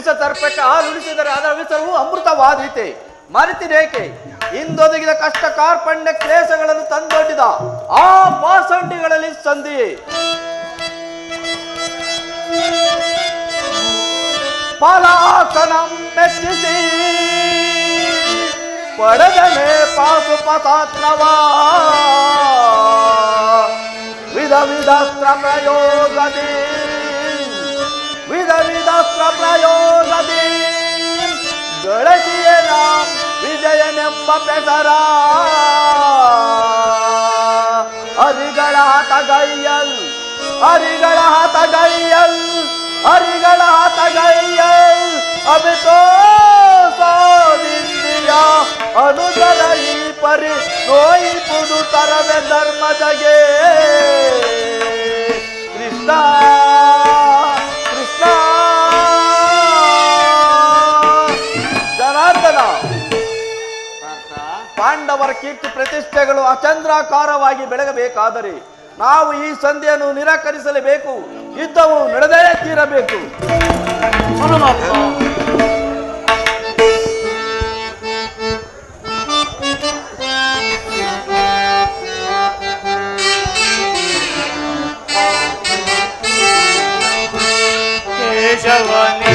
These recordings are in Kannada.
ವಿಷ ಸರ್ಪಕ್ಕೆ ಹಾಲುಣಿಸಿದರೆ ಅದರ ವಿಷವು ಅಮೃತವಾದೀತೆ. ಮರೆತಿರೇಕೆ ಇಂದೊದಗಿದ ಕಷ್ಟ ಕಾರ್ಪಣ್ಯ ಕ್ಲೇಶಗಳನ್ನು ತಂದೊಡ್ಡಿದ ಆ ಪಾಸಂಡಿಗಳಲ್ಲಿ ಸಂಧಿ ಫಲಾಸನ ಮೆಚ್ಚಿಸಿ ಪಡೆದನೆ ಪಾಸುಪತಾತ್ಮವ ವಿಧ ವಿಧಾಸ್ತ್ರ ಪ್ರಯೋಗದಿ ಗಳಿಸಿಯೇ ನಾಂ ವಿಜಯನೆಂಬ ಪೆಸರ ಹರಿಗಳ ಹತಗೈಯಲ್ ಅಭಿತೋ ಸೋದಿಂದಿಯ ಅನುಜರ ಈ ಪರಿ ನೋಯಿಪುದು ತರವೆ ಧರ್ಮದಗೆ ಕೃಷ್ಣ ಜನಾರ್ದನ. ಪಾಂಡವರ ಕೀರ್ತಿ ಪ್ರತಿಷ್ಠೆಗಳು ಅಚಂದ್ರಾಕಾರವಾಗಿ ಬೆಳಗಬೇಕಾದರೆ ನಾವು ಈ ಸಂಧಿಯನ್ನು ನಿರಾಕರಿಸಲೇಬೇಕು. ಯುದ್ಧವು ನಡೆದೇ ತೀರಬೇಕು. ಕೇಶವನೇ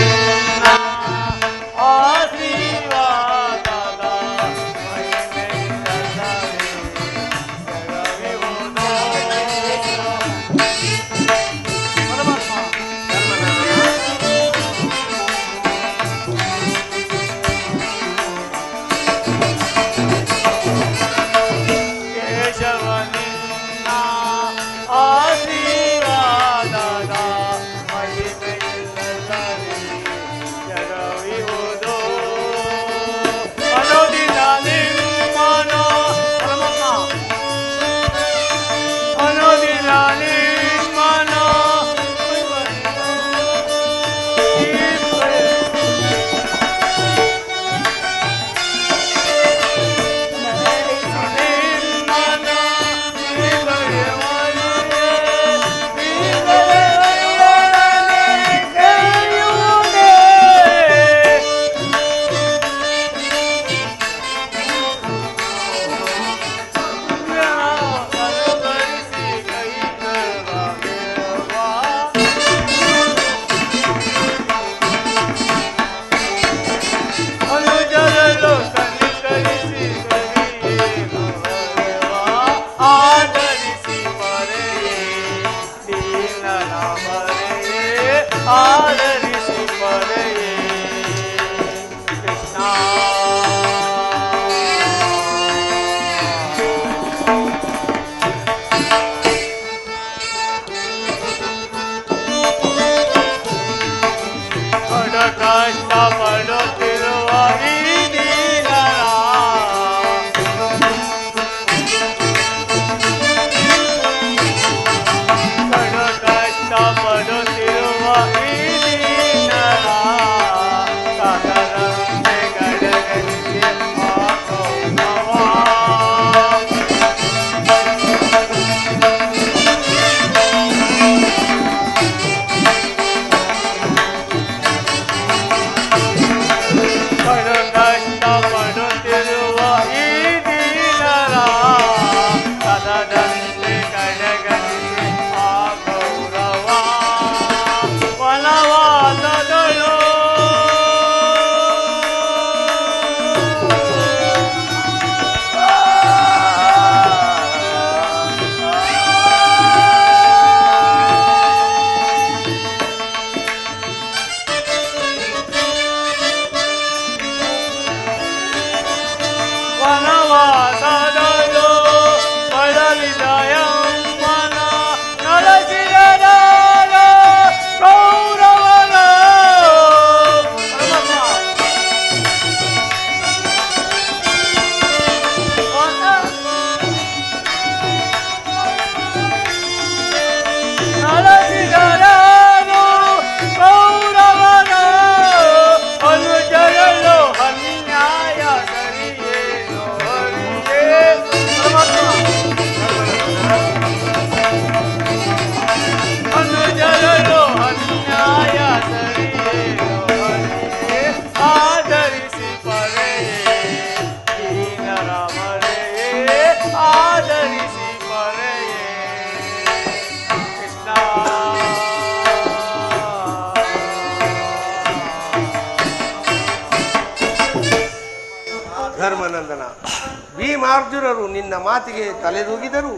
ಭೀಮಾರ್ಜುನರು ನಿನ್ನ ಮಾತಿಗೆ ತಲೆದೂಗಿದರು.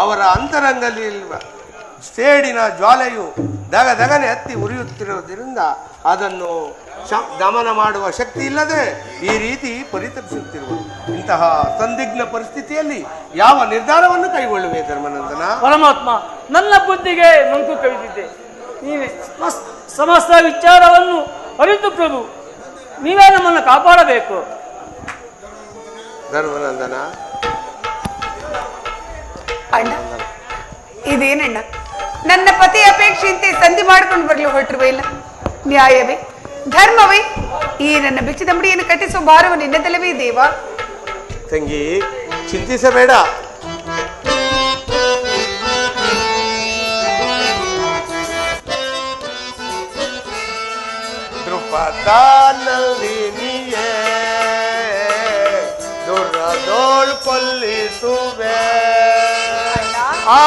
ಅವರ ಅಂತರಂಗದಲ್ಲಿರುವ ಸೇಡಿನ ಜ್ವಾಲೆಯು ದಗದಗನೆ ಹತ್ತಿ ಉರಿಯುತ್ತಿರುವುದರಿಂದ ಅದನ್ನು ದಮನ ಮಾಡುವ ಶಕ್ತಿ ಇಲ್ಲದೆ ಈ ರೀತಿ ಪರಿತಪಿಸುತ್ತಿರುವುದು. ಇಂತಹ ಸಂದಿಗ್ಧ ಪರಿಸ್ಥಿತಿಯಲ್ಲಿ ಯಾವ ನಿರ್ಧಾರವನ್ನು ಕೈಗೊಳ್ಳುವೆ ಧರ್ಮನಂದನ? ಪರಮಾತ್ಮ, ನನ್ನ ಬುದ್ಧಿಗೆ ಮಂಕು ಕವಿದಿದ್ದೆ. ನೀವೇ ಸಮಸ್ತ ವಿಚಾರವನ್ನು ಅರಿತು ಪ್ರಭು, ನೀವೇ ನಮ್ಮನ್ನು ಕಾಪಾಡಬೇಕು. ಧರ್ಮನಂದನ, ಅಣ್ಣ ಇದೇನಣ್ಣ, ನನ್ನ ಪತಿ ಅಪೇಕ್ಷೆಯಂತೆ ಸಂಧಿ ಮಾಡಿಕೊಂಡು ಬರಲು ಹೊರಟಿರುವ ಇಲ್ಲ? ನ್ಯಾಯವೇ ಧರ್ಮವೇ ಈ ನನ್ನ ಬೆಚ್ಚದ ಮುಡಿಯನ್ನು ಕಟ್ಟಿಸುವ ಭಾರವು ನಿನ್ನದಲ್ಲವೇ ದೇವ? ತಂಗಿ, ಚಿಂತಿಸಬೇಡ. ದ್ರುಪದಾನಂದಿನಿಯೇ ದುರದೋಳ್ ಕೊಲ್ಲಿಸುವೆ ಆ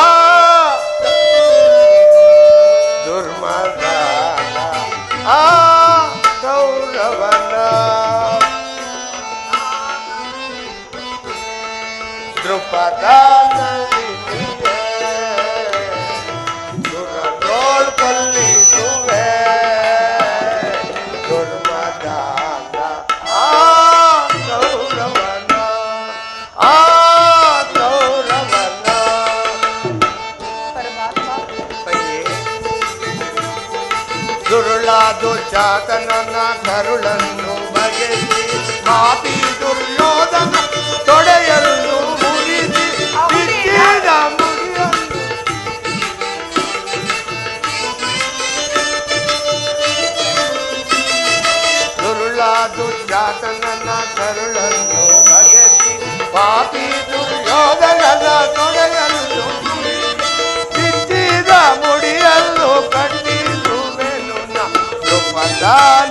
ದುರ್ಮದ ಆ ಕೌರವನ ದ್ರುಪದಾನಂದಿನಿಯೇ ದುರದೋಳ್ ಕೊಲ್ಲಿಸುವೆ ದುರ್ಮದಾನ ಆ ಕೌರವನ ಆ ಕೌರವನ. ದುರುಳಾದು ಚಾತನನ ಕರುಳನ್ನು ಬಗೆಸಿ ಮಾಪಿ ದುರ್ಯೋಧನ ತೊಡೆಯನ್ನು ಮುರಿಸಿ ಬಿಚ್ಚಿದ ಮುಡಿಯನ್ನು ದುರುಳಾದು ಚಾತನನ ಕರುಳನ್ನು ಬಗೆಸಿ ಮಾಪಿ ದುರ್ಯೋಧನನ ತೊಡೆಯನ್ನು ಬಿಚ್ಚಿದ ಮುಡಿಯನ್ನು ಕಟ್ಟಿ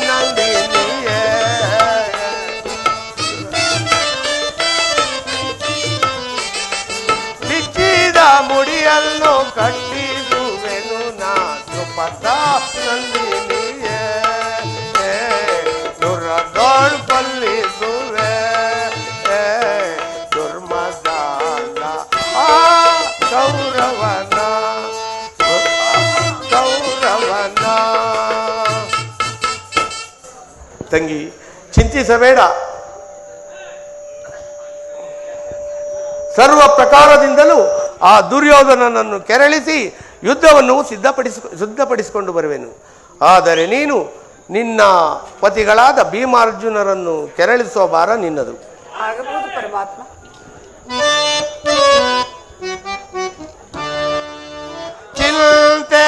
ನಂದಿನಿಯೇ ಬಿಚ್ಚಿದ ಮುಡಿಯನ್ನು ಕಟ್ಟಿಸುವೆನು ನಾ ದ್ರುಪದ ನಂದಿನಿಯೇ ದುರದೋಳ್ ಕೊಲ್ಲಿಸುವೆ ದುರ್ಮದಾನ ಆ ಕೌರವನ ಕೌರವನ. ತಂಗಿ, ಚಿಂತಿಸಬೇಡ. ಸರ್ವ ಪ್ರಕಾರದಿಂದಲೂ ಆ ದುರ್ಯೋಧನನನ್ನು ಕೆರಳಿಸಿ ಯುದ್ಧವನ್ನು ಸಿದ್ಧಪಡಿಸಿಕೊಂಡು ಬರುವೆನು. ಆದರೆ ನೀನು ನಿನ್ನ ಪತಿಗಳಾದ ಭೀಮಾರ್ಜುನರನ್ನು ಕೆರಳಿಸುವ ಭಾರ ನಿನ್ನದು. ಆಗಬಹುದು ಪರಮಾತ್ಮ. ಚಿಂತೆ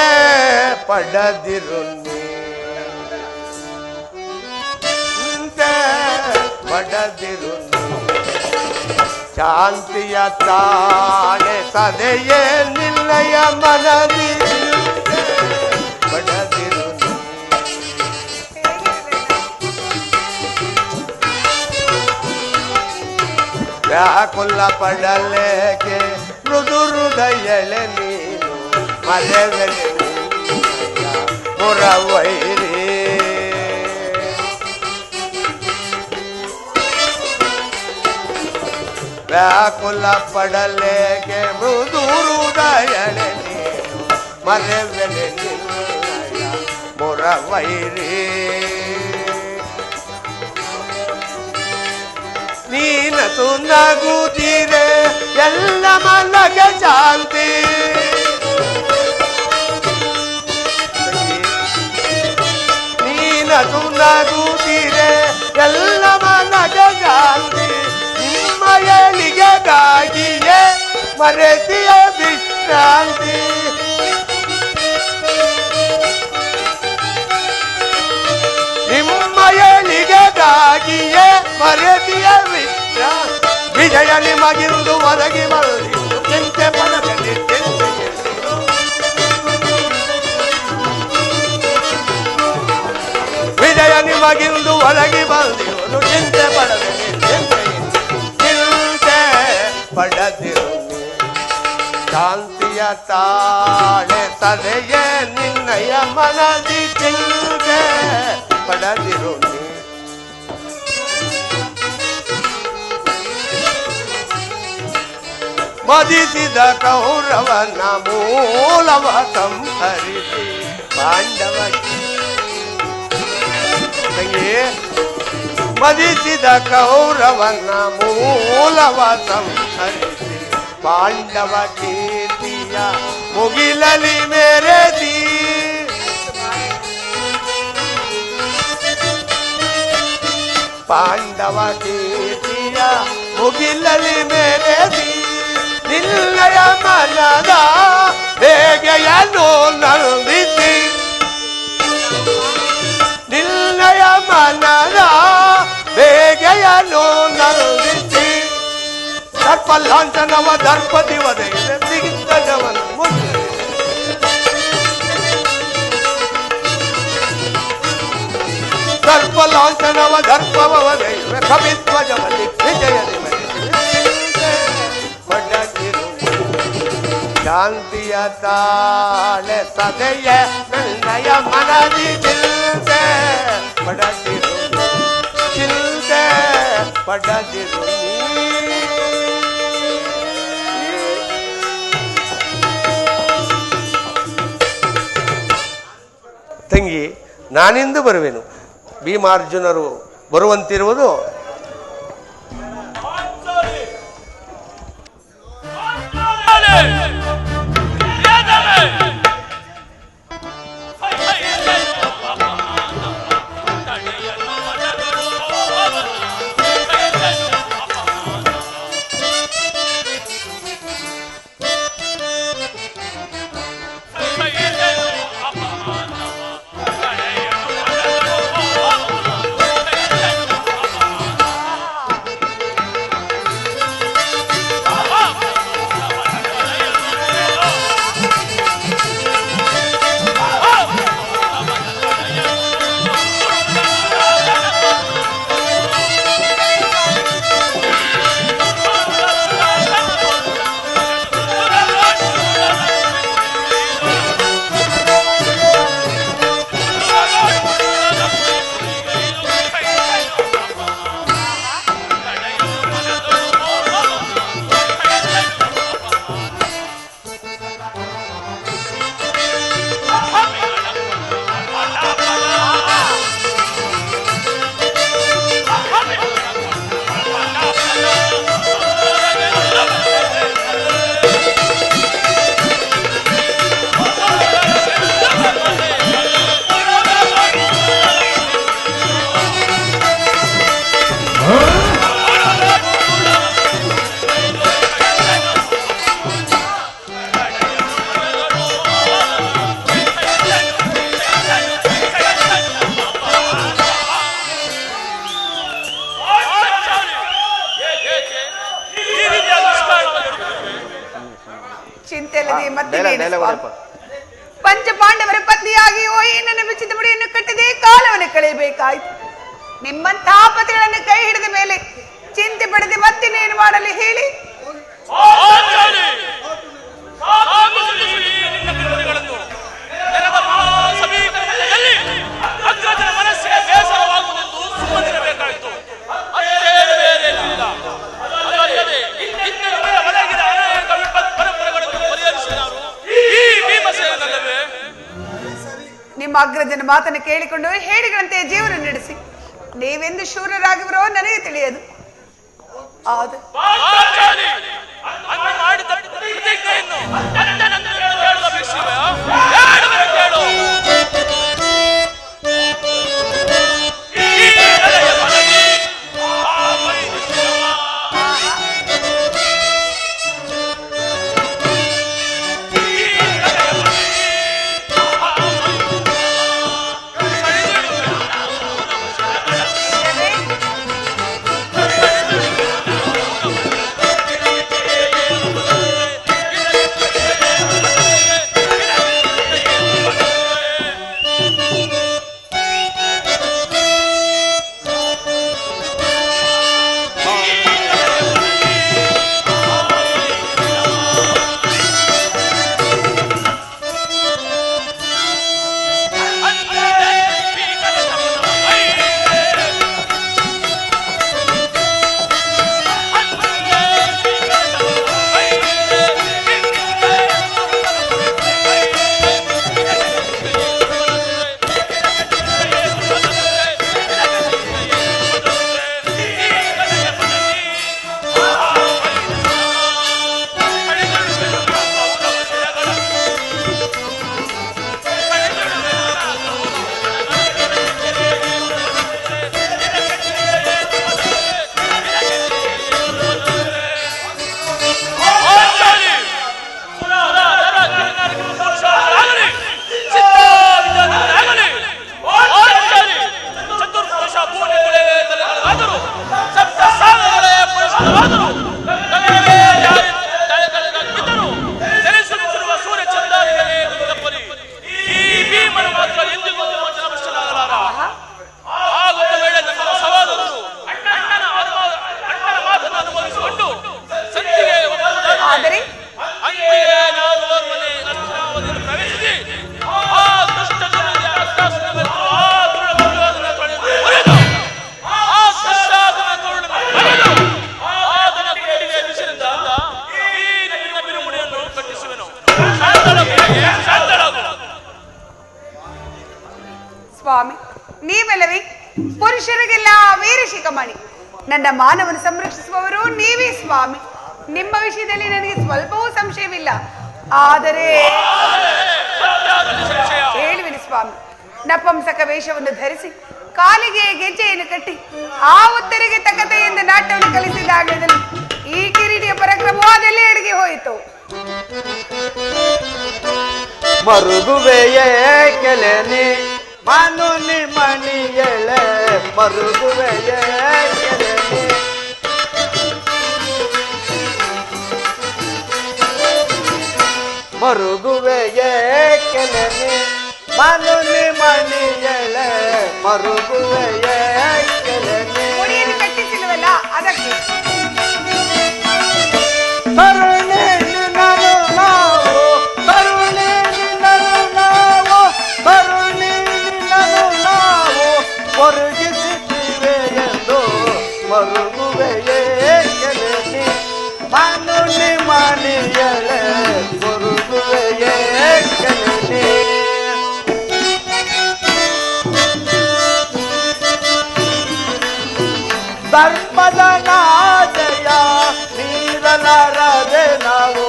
ಪಡದಿರು ಪಡದಿರು ಶಾಂತಿಯ ತಾಳೆ ಸದೆಯೇ ನಿನ್ನಯ ಮನದಿ ಪಡದಿರು ವ್ಯಾಕುಲ ಪಡಲೇಕೆ ಮೃದು ಹೃದಯಳೆ ನೀನು ಮರೆವೆಲೆ ಮುರವೈರಿ ವ್ಯಾಕುಲ ಪಡಲೇಕೆ ಮೃದು ಹೃದಯಳೆ ನೀನು ಮರೆವೆಲೆ ನಿನ್ನಯ ಮುರವೈರಿ ನೀನತು ನಗುತ್ತೀರೆ ಎಲ್ಲ ಮನಗೆ ಶಾಂತಿ ನೀನತು ನಗುತ್ತೀರೆ ಎಲ್ಲ ಮನಗೆ ಶಾಂತಿ ನಿಮ್ಮಯ ನಿಗೆಗಾಗಿಯೇ ಮರೆತಿಯ ವಿಶ್ರಾಂತಿ ನಿಮ್ಮಯ ನಿಗೆಗಾಗಿಯೇ ಮರೆತಿಯ ವಿಶ್ರಾಂತಿ ವಿಜಯ ನಿಮಗಿಂದು ಒದಗಿ ಬಂದಿದ್ದು ಚಿಂತೆ ಪಡಬೇಡಿ ವಿಜಯ ನಿಮಗಿಂದು ಒದಗಿ ಬಂದಿರುವುದು ಚಿಂತೆ ಪಡಬೇಡಿ ಚಿಂತೆ ಪಡದಿರು ಶಾಂತಿಯ ತಾಳೆ ತಲೆಯೇ ನಿನ್ನಯ ಮನದಿ ಚಿಂತೆ ಪಡದಿರು ವಧಿಸಿದ ಕೌರವನ ಮೂಲವ ಸಂಹರಿಸಿ ಪಾಂಡವ ವಧಿಸಿದ ಕೌರವನ ಮೂಲವ ಸಂಹರಿಸಿ ಪಾಂಡವ ಕೀರ್ತಿಯ ಮುಗಿಲಲಿ ಮೆರೆದಿ ಪಾಂಡವ ಕೀರ್ತಿಯ ಮುಗಿಲಲಿ ಮೆರೆದಿ ನಿನ್ನಯ ಮನದ ಬೇಗೆಯನ್ನು ನಂದಿಸಿ ನಿನ್ನಯ ಮನದ ಬೇಗೆಯನ್ನು ನಂದಿಸಿ ಸರ್ಪಲಾಂಛನವ ದರ್ಪದಿ ಒದಗಿದ ದಿಗ್ಗಜವನ್ನು ಮುಗಿದ ಸರ್ಪಲಾಂಛನವ ದರ್ಪವ ಒದಗಿದ ಕವಿಧ್ವಜವಲ್ಲಿ ವಿಜಯದಿ ಶಾಂತಿಯ ತಾಳೆ ಸದೆಯ ನನ್ನಯ ಮನದಿ ಚಿಂತೆ ಪಡದಿರು ಚಿಂತೆ ಪಡದಿರು ತಂಗಿ ನಾನಿಂದು ಬರುವೆನು. ಭೀಮಾರ್ಜುನರು ಬರುವಂತಿರುವುದು ಪಂಚ ಪಾಂಡವರ ಪತ್ನಿಯಾಗಿ ಓಯಿ ನನ್ನ ಬಿಚ್ಚಿದ ಮುಡಿಯನ್ನು ಕಟ್ಟದೆ ಕಾಲವನ್ನು ಕಳೆಯಬೇಕಾಯ್ತು. ನಿಮ್ಮಂತಹ ಪತಿಗಳನ್ನು ಕೈ ಹಿಡಿದ ಮೇಲೆ ಚಿಂತೆ ಪಡೆದೆ ಮತ್ತಿನ್ನೇನು ಮಾಡಲಿ ಹೇಳಿ? ನಿಮ್ಮ ಅಗ್ರಜನ ಮಾತನ್ನು ಕೇಳಿಕೊಂಡು ಹೇಡಿಗಳಂತೆ ಜೀವನ ನಡೆಸಿ ನೀವೆಂದು ಶೂರರಾಗಿವರೋ ನನಗೆ ತಿಳಿಯದು. ಸ್ವಾಮಿ, ನೀವಲ್ಲವೇ ಪುರುಷರಿಗೆಲ್ಲ ವೀರ ಶಿಖಮಣಿ. ನನ್ನ ಮಾನವನ್ನು ಸಂರಕ್ಷಿಸುವವರು ನೀವೇ ಸ್ವಾಮಿ. ನಿಮ್ಮ ವಿಷಯದಲ್ಲಿ ನನಗೆ ಸ್ವಲ್ಪವೂ ಸಂಶಯವಿಲ್ಲ. ಆದರೆ ಹೇಳುವಿನಿ ಸ್ವಾಮಿ, ನಪಂಸಕ ವೇಷವನ್ನು ಧರಿಸಿ ಕಾಲಿಗೆ ಗೆಜ್ಜೆಯನ್ನು ಕಟ್ಟಿ ಆ ಉತ್ತರಿಗೆ ತಕ್ಕತೆಯಿಂದ ನಾಟ್ಯವನ್ನು ಕಲಿಸಿದಾಗಲೇ ಈ ಕಿರೀಟಿಯ ಪರಾಕ್ರಮವು ಅದೆಲ್ಲೇ ಅಡಿಗೆ ಹೋಯಿತು. ಮರುಗುವೆಯೇ ಕೆಲೆನಿ ಮಾನುನಿ ಮಣಿಯಳೆ, ಮರುಗುವೆಯೇ ಕೆಲೆನಿ ಮರುಗುವೆಯೇ ಕೆಲೆನಿ ಮಾನುನಿ ಮಣಿಯಳೆ, ಮರುಗುವೆಯೇ ಕೆಲೆನಿ. ಮುಡಿಯನ್ನು ಕಟ್ಟಿಸಿಲ್ವಲ್ಲ ಅದಕ್ಕೆ. ಕರುಣೆ ನಿನ್ನನು ನಾವು, ಕರುಣೆ ನಿನ್ನನು ನಾವು, ಕರುಣೆ ನಿನ್ನನು ನಾವು ಒರಗಿಸುತ್ತಿವೆ ಎಂದು ಮರುಗುವೆಯೇ ಕೆಲೆನಿ ಮಾನುನಿ ಮಣಿಯಳೆ, ಮರುಗುವೆಯೇ ಕೆಲೆನಿ. ಧರ್ಮದ ನಾದಯ ಮೀರಲಾರದೆ ನಾವು,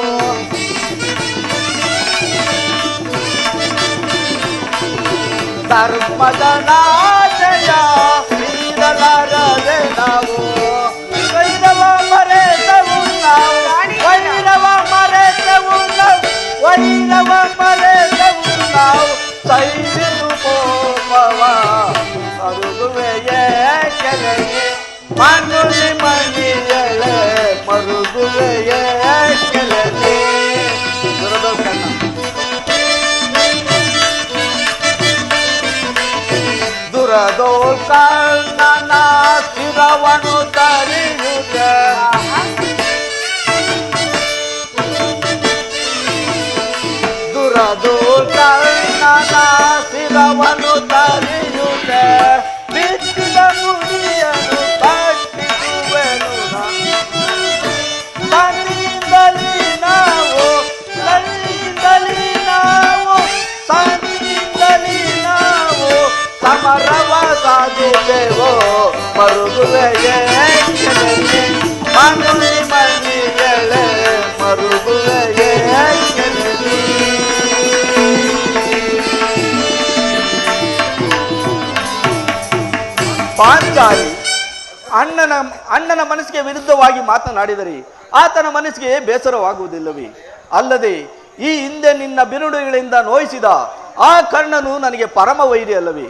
ಧರ್ಮದ ನಾದಯ ಮೀರಲಾರದೆ ನಾವು, ವೈರವ ಮರೆತವು ನಾವು, ವೈರವ ಮರೆತವು ನಾವು, ವೈರವ ಮರೆತವು ನಾವು, ಸೈರಿದು ಕೋಪವ ಮರುಗುವೆಯೇ ಕೆಲೆನಿ ಮಾನುನಿ ಮಣಿಯಳೆ, ಮರುಗುವೆಯೇ ಕೆಲೆನಿ. ದುರದೋಲ್ಕಣ್ಣನ ಶಿರವನು ತರಿಯುತ್ತ, ದುರದೋಲ್ಕಣ್ಣನ ಶಿರವನು ತರಿಯುತ್ತ, ಬಿಚ್ಚಿದ ಮುಡಿಯನು ಕಟ್ಟಿಸುವೆನು ತನ್ನಿಂದಲೇ ನಾವು, ತನ್ನಿಂದಲೇ ನಾವು, ತನ್ನಿಂದಲೇ ನಾವು ಸಮರವ ಸಾಧಿಸೆವೋ ಮರುಗುವೆಯೇ ಕೆಲೆನಿ ಮಾನುನಿ ಮಣಿಯಳೆ, ಮರುಗುವೆಯೇ ಕೆಲೆನಿ. ಪಾಂಚಾಲಿ ಅಣ್ಣನ ಮನಸ್ಸಿಗೆ ವಿರುದ್ಧವಾಗಿ ಮಾತನಾಡಿದರೆ ಆತನ ಮನಸ್ಸಿಗೆ ಬೇಸರವಾಗುವುದಿಲ್ಲವೇ? ಅಲ್ಲದೆ ಈ ಹಿಂದೆ ನಿನ್ನ ಬಿರುಡುಗಳಿಂದ ನೋಯಿಸಿದ ಆ ಕರ್ಣನು ನನಗೆ ಪರಮ ವೈರಿ ಅಲ್ಲವೇ?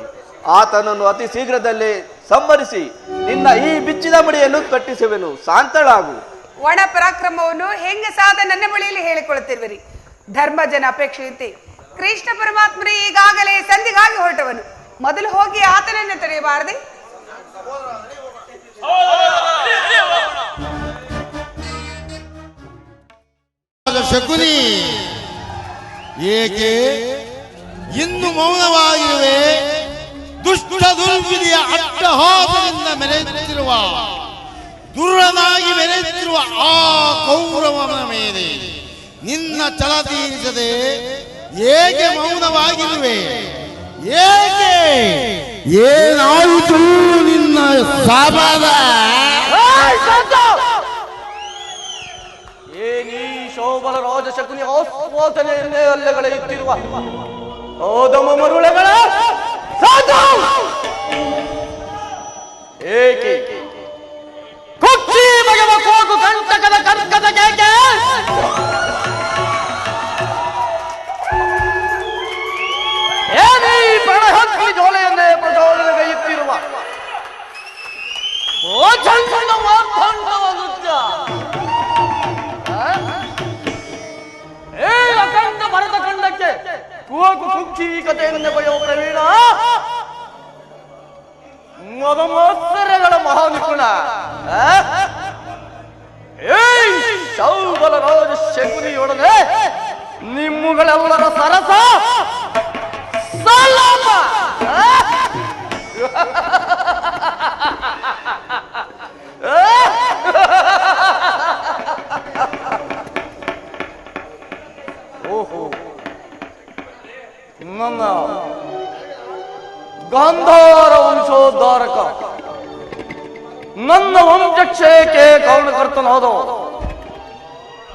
ಆತನನ್ನು ಅತಿ ಶೀಘ್ರದಲ್ಲೇ ಸಂಹರಿಸಿ ನಿನ್ನ ಈ ಬಿಚ್ಚಿದ ಮುಡಿಯನ್ನು ಕಟ್ಟಿಸುವೆನು, ಶಾಂತಳಾಗು. ಒಣ ಪರಾಕ್ರಮವನ್ನು ಹೆಂಗಸಾದ ನನ್ನ ಬಳಿಯಲ್ಲಿ ಹೇಳಿಕೊಳ್ಳುತ್ತಿರುವಿರಿ. ಧರ್ಮ ಜನ ಅಪೇಕ್ಷೆಯಂತೆ ಕೃಷ್ಣ ಪರಮಾತ್ಮನೇ ಈಗಾಗಲೇ ಸಂಧಿಗಾಗಿ ಹೊರಟವನು. ಮೊದಲು ಹೋಗಿ ಆತನನ್ನು ತಡೆಯಬಾರದೆ? ಶಕುನಿ, ಏಕೆ ಇನ್ನು ಮೌನವಾಗಿರುವೆ? ದುಷ್ಟ ದುರ್ವಿಧಿಯ ಅಟ್ಟಹಾಸದಿಂದ ಮೆರೆಯುತ್ತಿರುವ ದುರ್ರನಾಗಿ ಮೆರೆಯುತ್ತಿರುವ ಆ ಕೌರವನ ಮೇಲೆ ನಿನ್ನ ಛಲ ತೀರಿಸದೆ ಏಕೆ ಮೌನವಾಗಿರುವೆ? ಏಕೆ? ಏನಾಯಿತು ನಿನ್ನ ಶಾಪದ? ಏನೀ ಶೋಭಲ ರಾಜ ಶಕುನಿ ಆಸ್ವಾದನೆಯನ್ನೇ ಅಲ್ಲೆಗಳೆಯುತ್ತಿರುವ ಓದಮ ಮರುಳೆಗಳ ಏಕೆ ಕುಕ್ಷಿ ಬಗೆವ ಕೋಕು ಕಂಟಕದ ಕರ್ಕದ ಕೇಕೆ ಏನೀ ಬಣಹಕ್ಕಿ ಜೋಲೆಯನ್ನೇ ಪ್ರಚೋದನೆಗೈಯುತ್ತಿರುವ ಓ ಚಂಡ ಮಾರ್ತಾಂಡವ ನೃತ್ಯ ಏ ಅಖಂಡ ಭರತ ಖಂಡಕ್ಕೆ ಕುವಕು ಕುಕ್ಷಿ ಕಥೆಯನ್ನೇ ಬರೆಯುವ ಪ್ರವೀಣ ಮದಮೋತ್ಸರಗಳ ಮಹಾನಿಪುಣ ಶೌಬಲ ರಾಜ ಶಕುನಿಯೊಡನೆ ನಿಮ್ಮುಗಳೆಲ್ಲರ ಸರಸ ಸಲಾಪ ಓಹೋ ನನ್ನ ಗಾಂಧಾರ ವಂಶೋದ್ಧಾರಕ, ನನ್ನ ವಂಶಕ್ಷಯಕ್ಕೆ ಕಾರಣಕರ್ತನಾದ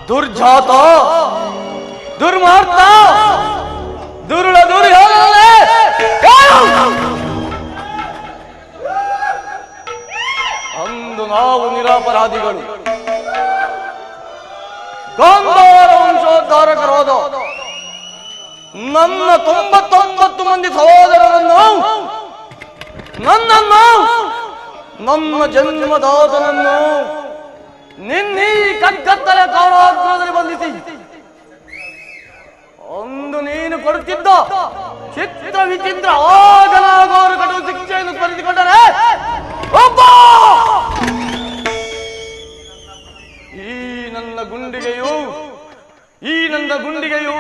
ದುರ್ಜಾತ, ದುರ್ಮಾರ್ಥ, ದುರುಳ ದುರ್ಯೋಧನನೇ, ಅಂದು ನಾವು ನಿರಪರಾಧಿಗಳು ಗಾಂಧಾರ ವಂಶೋದ್ಧಾರಕರಾದ ನನ್ನ 99 ಮಂದಿ ಸಹೋದರರನ್ನು, ನನ್ನನ್ನು, ನನ್ನ ಜನ್ಮದಾತನನ್ನು ನಿನ್ನೀ ಕಗ್ಗತ್ತಲೆ ಕಾರಾಗೃಹದಲ್ಲಿ ಬಂಧಿಸಿ ಅಂದು ನೀನು ಕೊಡುತ್ತಿದ್ದ ಚಿತ್ರ ವಿಚಿತ್ರ ಆಗಲಾಗೋರು ಕಟು ಶಿಕ್ಷೆಯನ್ನು ಸ್ಮರಿಸಿಕೊಂಡರೆ ಒಬ್ಬ ಈ ನನ್ನ ಗುಂಡಿಗೆಯು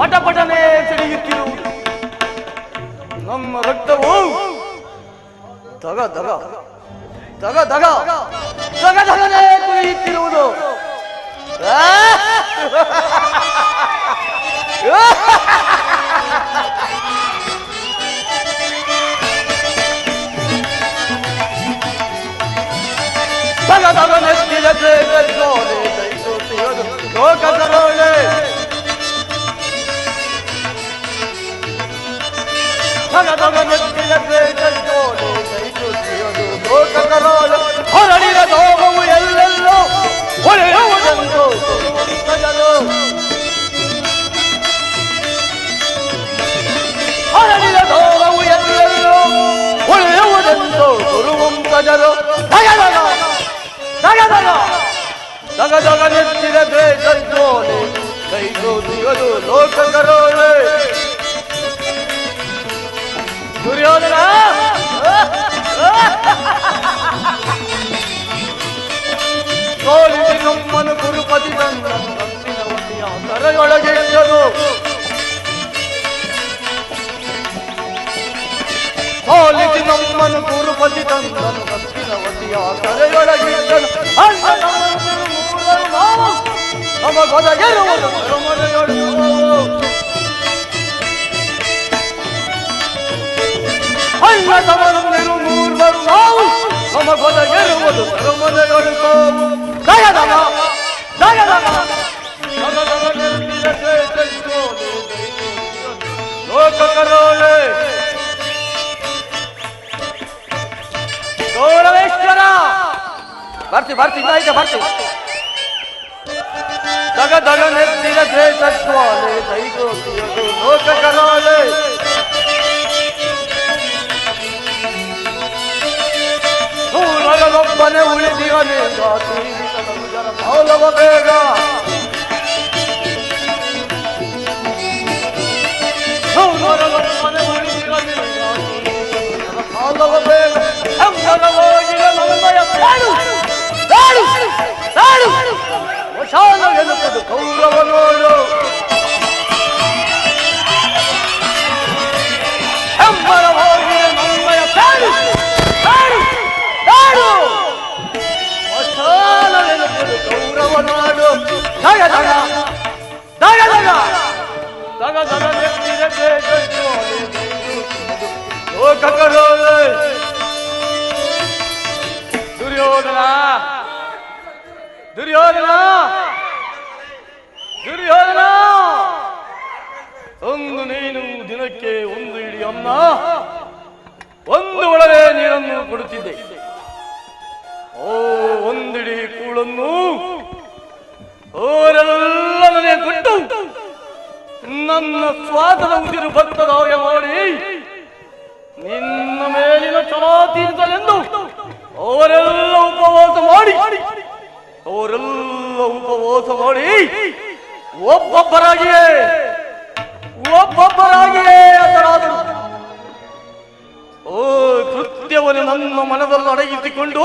ಪಟಪಟನೆ ಸಿಡಿಯುತ್ತಿರುವುದು. ನಮ್ಮ ರಕ್ತವು ದಗ ದಗನೆ ಕುಣಿಯುತ್ತಿರುವುದು. ದಗ ನೆತ್ತಿದ ಲೋಕದರೋಳೆ ಹೊರಡಿದ ಲೋಕವು ಎಲ್ಲೆಲ್ಲೋ ಹೊಳೆಯುವುದೆಂದು ಹೊರಡಿದ ಲೋಕವು ಎಲ್ಲೆಲ್ಲೋ ಹೊಳೆಯುವುದೆಂದು ಗುರುವಂತಜರು ದಗ ನೆತ್ತಿದ ಬೇಸೋಲೆ ಕೈಗೋದಿಯದು ಲೋಕದರೋಳೆ. ದುರ್ಯೋಧನ ಸೋಲಿಸಿ ನಮ್ಮನು ಗುರುಪತಿ ತಂದಿನ ಕರೆಯೊಳಗೆ ಇದ್ದನು. ಸೋಲಿಸಿ ನಮ್ಮನು ಗುರುಪತಿ ತಂದನು ಕತ್ತಿನವತಿಯ ಕರೆಯೊಳಗಿದ್ದನು. ನಮಗೊದಗಿರುವುದು ಕರುಮರೆಯೊಳು ಅಣ್ಣ ತಮರು ಮೂರ್ವರು ನಾವು ನಮಗೊದಗಿರುವುದು ಕರುಮರೆಯೊಳು ಸಾವು. ಲೋಕಕರೋಳೆ ಗೌರವೇಶ್ವರ ಬರ್ತಿ ದಗ ನೆತ್ತಿದ ದ್ವೇಷಸ್ವಾಲೆ ದೈಗೋತಿಯದು ಲೋಕಕರೋಳೆ. ನೂರೊಬ್ಬನೇ ಉಳಿದಿರಲಿ ಮೌಲವ ಬೇಗ ನೂರೊಬ್ಬನೇ ಉಳಿದಿರಲಿ ಮೌಲವ ಬೇಗ ಎಂಬರವಾಗಿರ ನಮ್ಮಯ ಶಾಲ ಗೆಲ್ಲುತ್ತದೆ ಕೌರವ ನೋಡು. ಎಂಬರವಾಗಿರ ನಮ್ಮಯ ಶಾಲ ಗೆಲ್ಲುತ್ತದೆ ಕೌರವ ನಾಡು. ದಗ ಲೋಕಕರೋಳೆ. ದುರ್ಯೋಧನ ಒಂದು ನೀನು ದಿನಕ್ಕೆ 1 ಇಡಿ ಅನ್ನ, 1 ಒಳಗೆ ನೀರನ್ನು ಕೊಡುತ್ತಿದ್ದೆ. 1 ಇಡಿ ಕೂಳನ್ನು ಅವರೆಲ್ಲ ನನಗೆ ಕೊಟ್ಟು ನನ್ನ ಸ್ವಾದದ ಉಸಿರು ಭಕ್ತದಾಯ ಮಾಡಿ ನಿನ್ನ ಮೇಲಿನ ಚಲೋ ತೀರಿಸಲೆಂದು ಅವರೆಲ್ಲ ಉಪವಾಸ ಮಾಡಿ ಒಬ್ಬೊಬ್ಬರಾಗಿಯೇ ಅದರಾದರು. ಕೃತ್ಯವನ್ನು ನನ್ನ ಮನದಲ್ಲಿ ಅಡಗಿಸಿಕೊಂಡು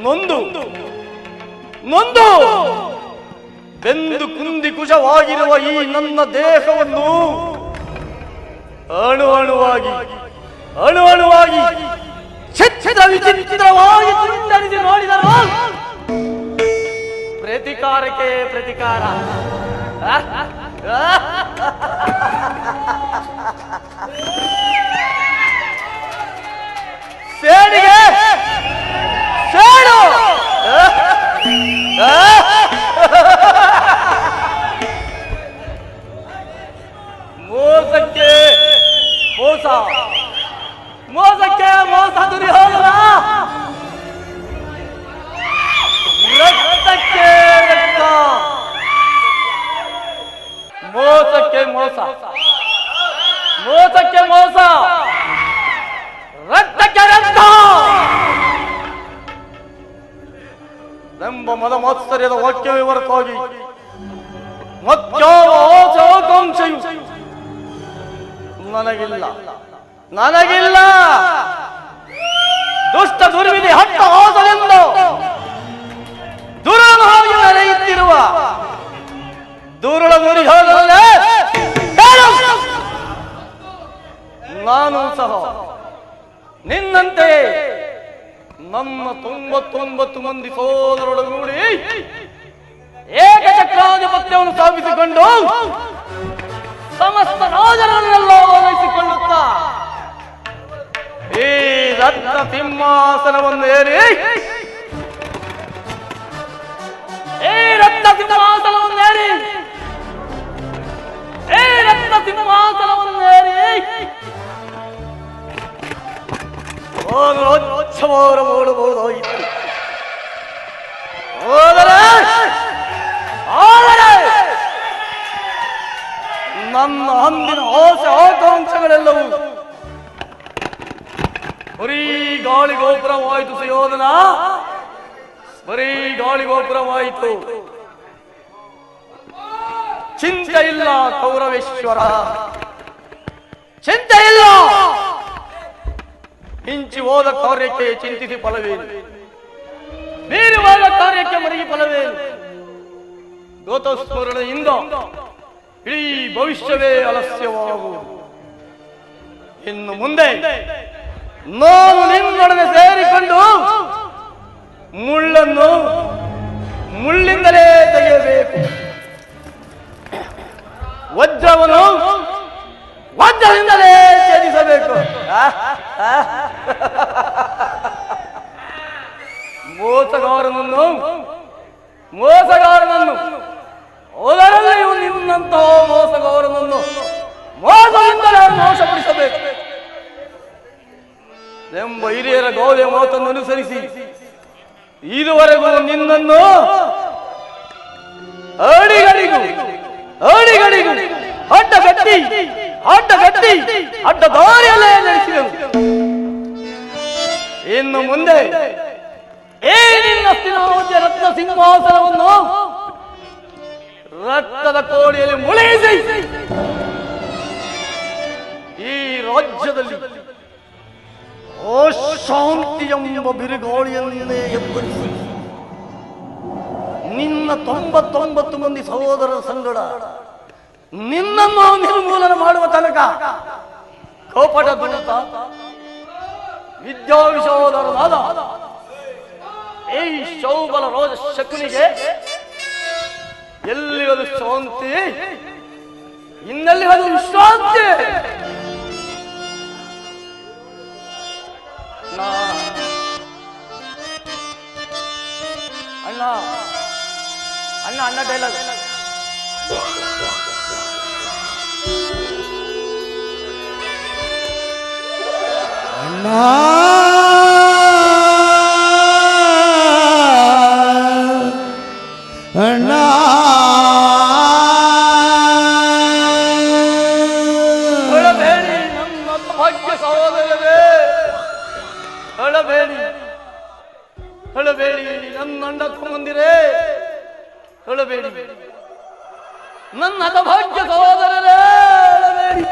ನೊಂದು ಬೆಂದು ಕುಂದಿ ಕುಶವಾಗಿರುವ ಈ ನನ್ನ ದೇಹವನ್ನು ಅಣುವಾಗಿ ವಿಚಿತ್ರವಾಗಿ ತುಂಡರಿಸಿ ನೋಡಿದರು. ಪ್ರತಿಕಾರಕ್ಕೆ ಪ್ರತಿಕಾರ. ಸೇಡಿಗೆ ಸೇಡು. ಮೋಸಕ್ಕೆ ಮೋಸ, ಮೋಸಕ್ಕೆ ಮೋಸ. ದುರ್ಯೋಧನ ರಕ್ತಕ್ಕೆ ರಕ್ತ, ಮೋಸಕ್ಕೆ ಮೋಸ, ಮೋಸಕ್ಕೆ ಮೋಸ, ರಕ್ತಕ್ಕೆ ರಕ್ತ ಎಂಬ ಮದ ಮಾತ್ಸರ್ಯದ ವಾಕ್ಯ ವಿವರಕ್ಕಾಗಿ ಮತ್ಯಾವ ಆಸೆ ಆಕಾಂಕ್ಷೆಯು ನನಗಿಲ್ಲ, ನನಗಿಲ್ಲ. ದುಷ್ಟ ದುರ್ವಿಧಿ ಹಟ್ಟ ಹಾಸಲೆಂದು ದುರವಾಗಿ ಮೆರೆಯುತ್ತಿರುವ ದುರುಳ ದುರ್ಯೋಧನನೇ ನಾನು ಸಹ ನಿನ್ನಂತೆ ನಮ್ಮ 99 ಮಂದಿ ಸೋದರೊಡಗೂಡಿ ಏಕಚಕ್ರಾಧಿಪತ್ಯವನ್ನು ಸ್ಥಾಪಿಸಿಕೊಂಡು ಸಮಸ್ತ ರಾಜರನ್ನೆಲ್ಲ ಓಲೈಸಿಕೊಳ್ಳುತ್ತಾ ಈ ರತ್ನ ಸಿಂಹಾಸನವನ್ನು ಏರಿ, ಈ ರತ್ನ ಸಿಂಹಾಸನವನ್ನು ಏರಿ, ಈ ರತ್ನ ಸಿಂಹಾಸನವನ್ನು ಏರಿ ಉತ್ಸವವನ್ನು ಮಾಡಬಹುದಾಗಿತ್ತು. ನನ್ನ ಅಂದಿನ ಆಸೆ ಆಕಾಂಕ್ಷೆಗಳೆಲ್ಲವೂ ಬರೀ ಗಾಳಿ ಗೋಪುರವಾಯಿತು. ಸುಯೋಧನ, ಬರೀ ಗಾಳಿ ಗೋಪುರವಾಯಿತು. ಚಿಂತೆ ಇಲ್ಲ ಕೌರವೇಶ್ವರ, ಚಿಂತೆ ಇಲ್ಲ. ಹಿಂಚಿ ಹೋದ ಕಾರ್ಯಕ್ಕೆ ಚಿಂತಿಸಿ ಫಲವೇನು, ಮೀರಿ ಹೋದ ಕಾರ್ಯಕ್ಕೆ ಮರಗಿ ಫಲವೇನು? ಗೋತಸ್ಮರಣೆಯಿಂದ ಇಡೀ ಭವಿಷ್ಯವೇ ಅಲಸ್ಯವಾಗುವುದು. ಇನ್ನು ಮುಂದೆ ನಾವು ನಿನ್ನೊಡನೆ ಸೇರಿಕೊಂಡು ಮುಳ್ಳನ್ನು ಮುಳ್ಳಿಂದಲೇ ತೆಗೆಯಬೇಕು, ವಜ್ರವನ್ನು ವಜ್ರದಿಂದಲೇ ಛೇದಿಸಬೇಕು. ಮೋಸಗಾರನನ್ನು ಮೋಸಗಾರನನ್ನು ಅದರಲ್ಲಿಯೂ ನಿನ್ನಂತಹ ಮೋಸಗಾರನನ್ನು ಮೋಸದಿಂದಲೇ ನಾಶಪಡಿಸಬೇಕು ಎಂಬ ಹಿರಿಯರ ಗೌರವ ಮಾತನ್ನು ಅನುಸರಿಸಿ ಇದುವರೆಗೂ ನಿನ್ನನ್ನು ಅಡಿಗಡಿಗೂ ಅಡ್ಡಗಟ್ಟಿ ಅಡ್ಡ ದಾರಿಯಲ್ಲೇ ನಡೆಸಿದನು. ಇನ್ನು ಮುಂದೆ ಈ ನಿನ್ನ ರತ್ನ ಸಿಂಹಾಸನವನ್ನು ರಕ್ತದ ಕೋಡಿಯಲ್ಲಿ ಮುಳುಗಿಸಿ ಈ ರಾಜ್ಯದಲ್ಲಿ ಅಶಾಂತಿ ಎಂಬ ಬಿರುಗಾಳಿಯನ್ನೇ ಎಬ್ಬರಿಸಿ ನಿನ್ನ 99 ಮಂದಿ ಸಹೋದರರ ಸಂಗಡ ನಿನ್ನನ್ನು ನಿರ್ಮೂಲನೆ ಮಾಡುವ ತನಕ ಕಪಟ ದೂತ ವಿದ್ಯಾವಿಶೋಧರನಾದ ಈ ಶೌಬಲ ರೋಜ ಶಕುನಿಗೆ ಎಲ್ಲಿ ಅದು ಶಾಂತಿ, ಇನ್ನೆಲ್ಲಿ ಅದು ವಿಶ್ರಾಂತಿ. ಅಣ್ಣ ಅಣ್ಣ ಅಣ್ಣ ಡೈಲಾಗ್. ಅಣ್ಣ ಅಣ್ಣ ಅಳಬೇಡಿ ನಮ್ಮ ಭಾಗ್ಯ ಸಹೋದರರೇ, ಅಳಬೇಡಿ ಅಳಬೇಡಿ ನನ್ನ ಅಣ್ಣ ತಮ್ಮಂದಿರೇ, ಅಳಬೇಡಿ ನನ್ನ ಭಾಗ್ಯ ಸಹೋದರರೇ, ಅಳಬೇಡಿ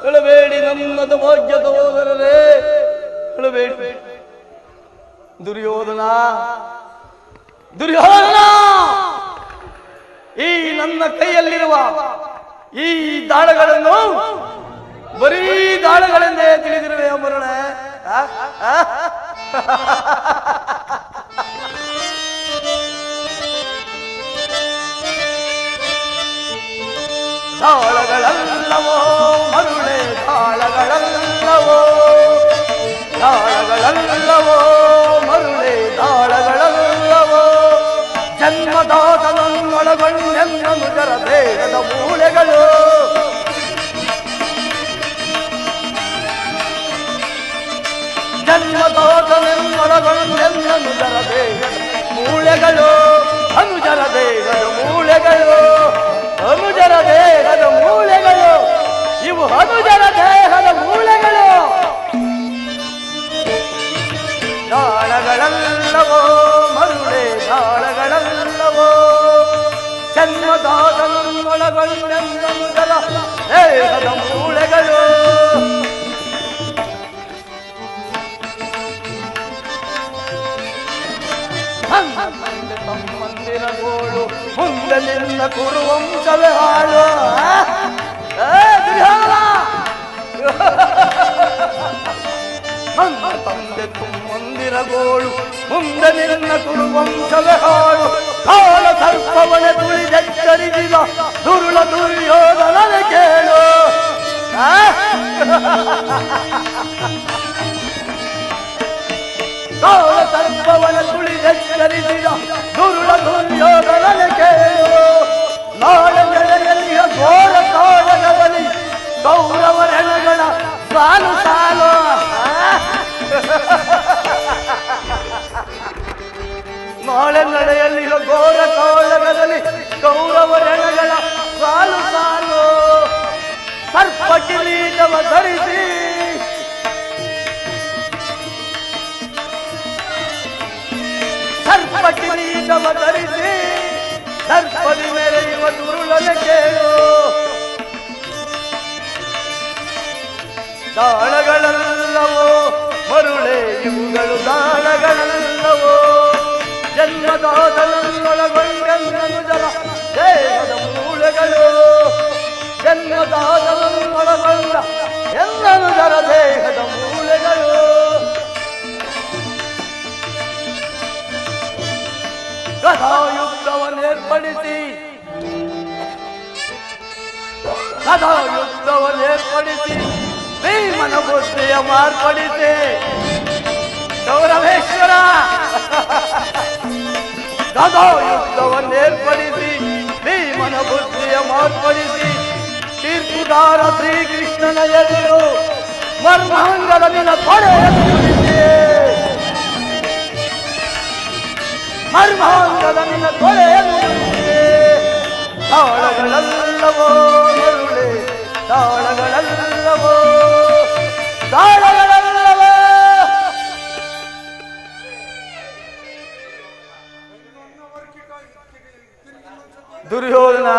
ಅಳಬೇಡಿ ನನ್ನ ಭಾಗ್ಯ ಸಹೋದರರೇ, ಅಳಬೇಡಿ. ದುರ್ಯೋಧನ ದುರ್ಯೋಧನ, ಈ ನನ್ನ ಕೈಯಲ್ಲಿರುವ ಈ ದಾಳಗಳನ್ನು ಬರೀ ದಾಳಗಳೆಂದೇ ತಿಳಿದಿರುವೆ ಮರುಳೆ. ದಾಳಗಳಲ್ಲವೋ ಮರುಳೆ ದಾಳಗಳಲ್ಲವೋ, ದಾಳಗಳಲ್ಲವೋ ಮರುಳೆ ದಾಳಗಳಲ್ಲವೋ, ಜನ್ಮದಾತನನ್ನೊಳಗೊಂಡೆನ್ನನು ಜರ ದೇಹದ ಮೂಳೆಗಳು, ಜನ್ಮದಾತನನ್ನೊಳಗೊಂಡೆನ್ನನು ಜರ ದೇಹದ ಮೂಳೆಗಳು, ಅನುಜರ ದೇಹದ ಮೂಳೆಗಳು, ಅನುಜರ ದೇಹದ ಮೂಳೆಗಳು, ಇವು ಅನುಜರ ದೇಹದ ಮೂಳೆಗಳು. ದಾಳಗಳಲ್ಲವೋ ಮರುಳೆ ದಾಳಗಳಲ್ಲವೋ, ಜನ್ಮದಾತನನ್ನೊಳಗೊಂಡೆನ್ನನು ಜರ ದೇಹದ ಮೂಳೆಗಳು. ತಮ್ಮಂದಿರಗೋಳು ಮುಂದೆ ನಿನ್ನ ಕುರುವಂಶವೇ ಹಾಳು. ನನ್ನ ತಂದೆ ತಮ್ಮಂದಿರಗೋಳು ಮುಂದೆ ನಿನ್ನ ಕುರುವಂಶವೇ ಹಾಳು. ಕಾಳ ಸರ್ಪವನೆ ತುಳಿದೆಚ್ಚರಿಸಿದ ದುರುಳ ದುರ್ಯೋಧನನೆ ಕೇಳು. ಕಾಳ ಸರ್ಪವನ ತುಳಿದೆಚ್ಚರಿಸಿದ ದುರುಳ ದುರ್ಯೋಧನನೆ ಕೇಳು. ನಾಳೆ ನೆಲೆಯಲ್ಲಿಯ ಘೋರ ಕಾಳಗದಲ್ಲಿ ಕೌರವರೆಣಗಳ ಸಾಲು ಸಾಲು. ನಾಳೆ ನಡೆಯಲ್ಲಿಯ ಘೋರ ಕಾಳಗದಲ್ಲಿ ಕೌರವರೆಣಗಳ ಸಾಲು ಸಾಲು. ಸರ್ಪ ಕಿರೀಟವ ಧರಿಸಿ ಸರ್ಪ ಕಿರೀಟವ ಧರಿಸಿ ಸರ್ಪದಿ ಮೆರೆಯುವ ದುರುಳನೆ ಕೇಳು. ದಾಳಗಳಲ್ಲವೋ ಮರುಳೆ ಇವುಗಳು ದಾಳಗಳಲ್ಲವೋ, ಜನ್ಮದಾತನನ್ನೊಳಗೊಂಡೆನ್ನನು ಜರ ದೇಹದ ಮೂಳೆಗಳು, ಜನ್ಮದಾತನನ್ನೊಳಗೊಂಡ ಎನ್ನನು ಜರ ದೇಹದ ಮೂಳೆಗಳು. ಗದಾಯುದ್ಧವನ್ನೇರ್ಪಡಿಸಿ ಗದಾಯುದ್ಧವನ್ನೇರ್ಪಡಿಸಿ ಭೀಮನ ಬುದ್ಧಿಯ ಮಾರ್ಪಡಿಸಿ ಗೌರವೇಶ್ವರ. ಗದಾಯುದ್ಧವನ್ನೇರ್ಪಡಿಸಿ ಭೀಮನ ಬುದ್ಧಿಯ ಮಾರ್ಪಡಿಸಿ ತೀರ್ಪುದಾರ ಶ್ರೀಕೃಷ್ಣನ ಎದುರು ಮರ್ಮಾಂಗದ ನಿನ್ನ ತೊಡೆಯನ್ನುಡಿಸಿ, ಮರ್ಮಾಂಗದ ನಿನ್ನ ತೊಡೆಯನ್ನುಡಿಸಿ. ತಾಳಗಳಲ್ಲವೋ ಮರುಳೆ ತಾಳಗಳಲ್ಲವೋ, ತಾಳಗಳಲ್ಲವೋ. ದುರ್ಯೋಧನ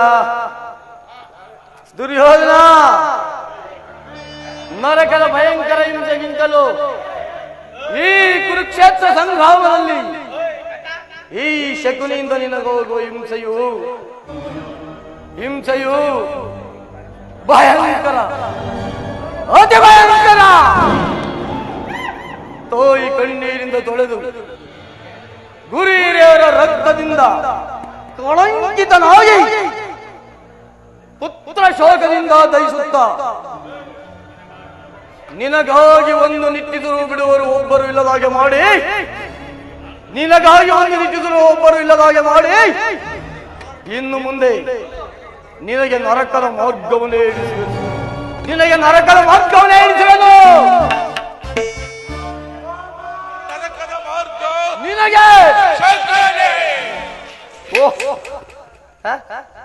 ದುರ್ಯೋಧನ ನರಕದ ಭಯಂಕರ ಹಿಂಸೆಗಿಂತಲೂ ಈ ಕುರುಕ್ಷೇತ್ರ ಸಂಗ್ರಾಮದಲ್ಲಿ ಈ ಶಕುನಿಯಿಂದ ನಿನಗೋಗುವ ಹಿಂಸೆಯು ಭಯಂಕರ, ಅತಿ ಭಯಂಕರ. ತೋಯಿ ಕಣ್ಣೀರಿಂದ ತೊಳೆದು ಗುರು ಹಿರಿಯರ ರಕ್ತದಿಂದ ಕಳಂಕಿತನಾಗಿ ಪುತ್ರ ಶೋಕದಿಂದ ದಹಿಸುತ್ತ ನಿನಗಾಗಿ ಒಂದು ನಿಟ್ಟಿದರೂ ಬಿಡುವರು ಒಬ್ಬರು ಇಲ್ಲದಾಗೆ ಮಾಡಿ, ನಿನಗಾಗಿ ಒಂದು ನಿಟ್ಟಿದರೂ ಒಬ್ಬರು ಇಲ್ಲದಾಗೆ ಮಾಡಿ, ಇನ್ನು ಮುಂದೆ ನಿನಗೆ ನರಕದ ಮಾರ್ಗವನ್ನೇ ಇರಿಸುವೆನು, ನಿನಗೆ ನರಕದ ಮಾರ್ಗವನ್ನೇ ಇರಿಸುವೆನು. ನಿನಗೆ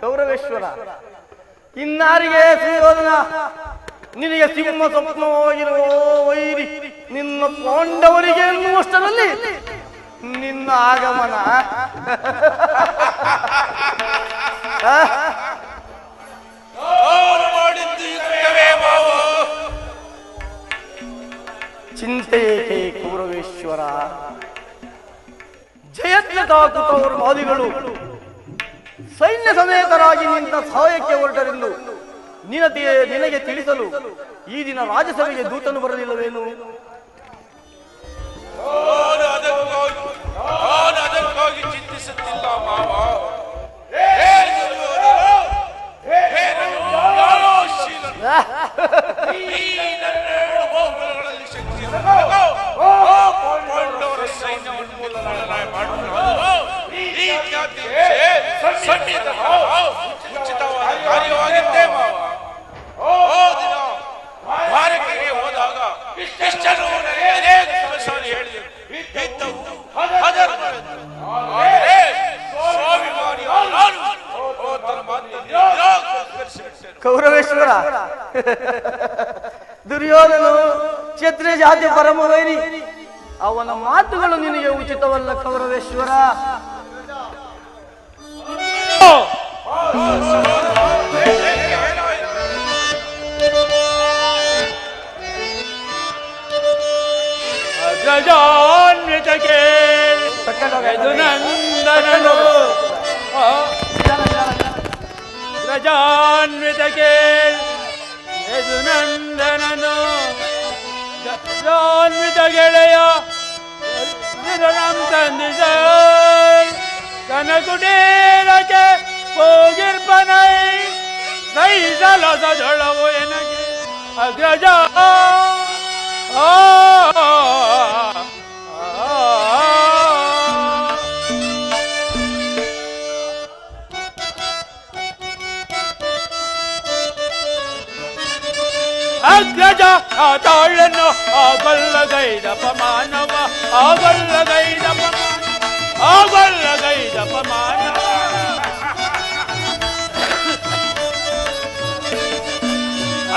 ಗೌರವೇಶ್ವರ ಇನ್ನಾರಿಗೆ ಸುಯೋಧನ ನಿನಗೆ ಸಿಂಹ ಸ್ವಪ್ನವಾಗಿರುವ ವೈರಿ ನಿನ್ನ ಪಾಂಡವರಿಗೆ ಎನ್ನುವಷ್ಟರಲ್ಲಿ ನಿನ್ನ ಆಗಮನ ಚಿಂತೆಯೇಕೆ ಕೌರವೇಶ್ವರ? ಜಯತ್ನ ತಾಕುತವರು ಮಾದಿಗಳು ಸೈನ್ಯ ಸಮೇತರಾಗಿ ನಿನ್ನ ಸಹಾಯಕ್ಕೆ ಹೊರಟರೆಂದು ನಿನಗೆ ತಿಳಿಸಲು ಈ ದಿನ ರಾಜಸಭೆಗೆ ದೂತನು ಬರಲಿಲ್ಲವೇನು? ಅದಕ್ಕಾಗಿ ಚಿಂತಿಸುತ್ತಿಲ್ಲ ಮಾವ. ಉಚಿತವಾದ ಕಾರ್ಯವಾಗಿದ್ದೇ ಮಾವ. ದಿನ ಮಾರಕೆಗೆ ಹೋದಾಗ ಇಷ್ಟೆಲ್ಲರೂ ನನಗೆ ಅನೇಕ ಸಮಸ್ಯೆಗಳು ಹೇಳಿದರು. ಇದ್ದವು ಅಧರ್ಮವೆಂದು. ಆದರೆ ಸ್ವಾಭಿಮಾನಿಯಾದ ನಾನು ತನ್ನ ಮಾತನ್ನು ನಿರಾಕರಿಸಿಬಿಟ್ಟೆನು. ಕೌರವೇಶ್ವರ, ದುರ್ಯೋಧನು ಕ್ಷತ್ರಿಯ ಜಾತಿ ಪರಮವೈರಿ. ಅವನ ಮಾತುಗಳು ನಿನಗೆ ಉಚಿತವಲ್ಲ ಕೌರವೇಶ್ವರ. ಅಗ್ರಜಾನ್ವಿತಕ್ಕೆ ಯದುನಂದನನು ಅಗ್ರಜಾನ್ವಿತಕ್ಕೆ ಯದುನಂದನನು ಜಾನ್ವಿತ ಗೆಳೆಯ ತಂದಿಸ ತನ ಕುಟೀರಕ್ಕೆ ಹೋಗಿರ್ಪನೈ ಸೈಸಲಸದೊಳವು ಎನಗೆ ಅಗ್ರಜ ಅಗ್ರಜ ತಾಳನ್ನು ಆಗಲ್ಲಗೈದಪ ಮಾನವ ಆಗಲ್ಲಗೈದಪ ಆಗಲ್ಲಗೈದಪ ಮಾನವ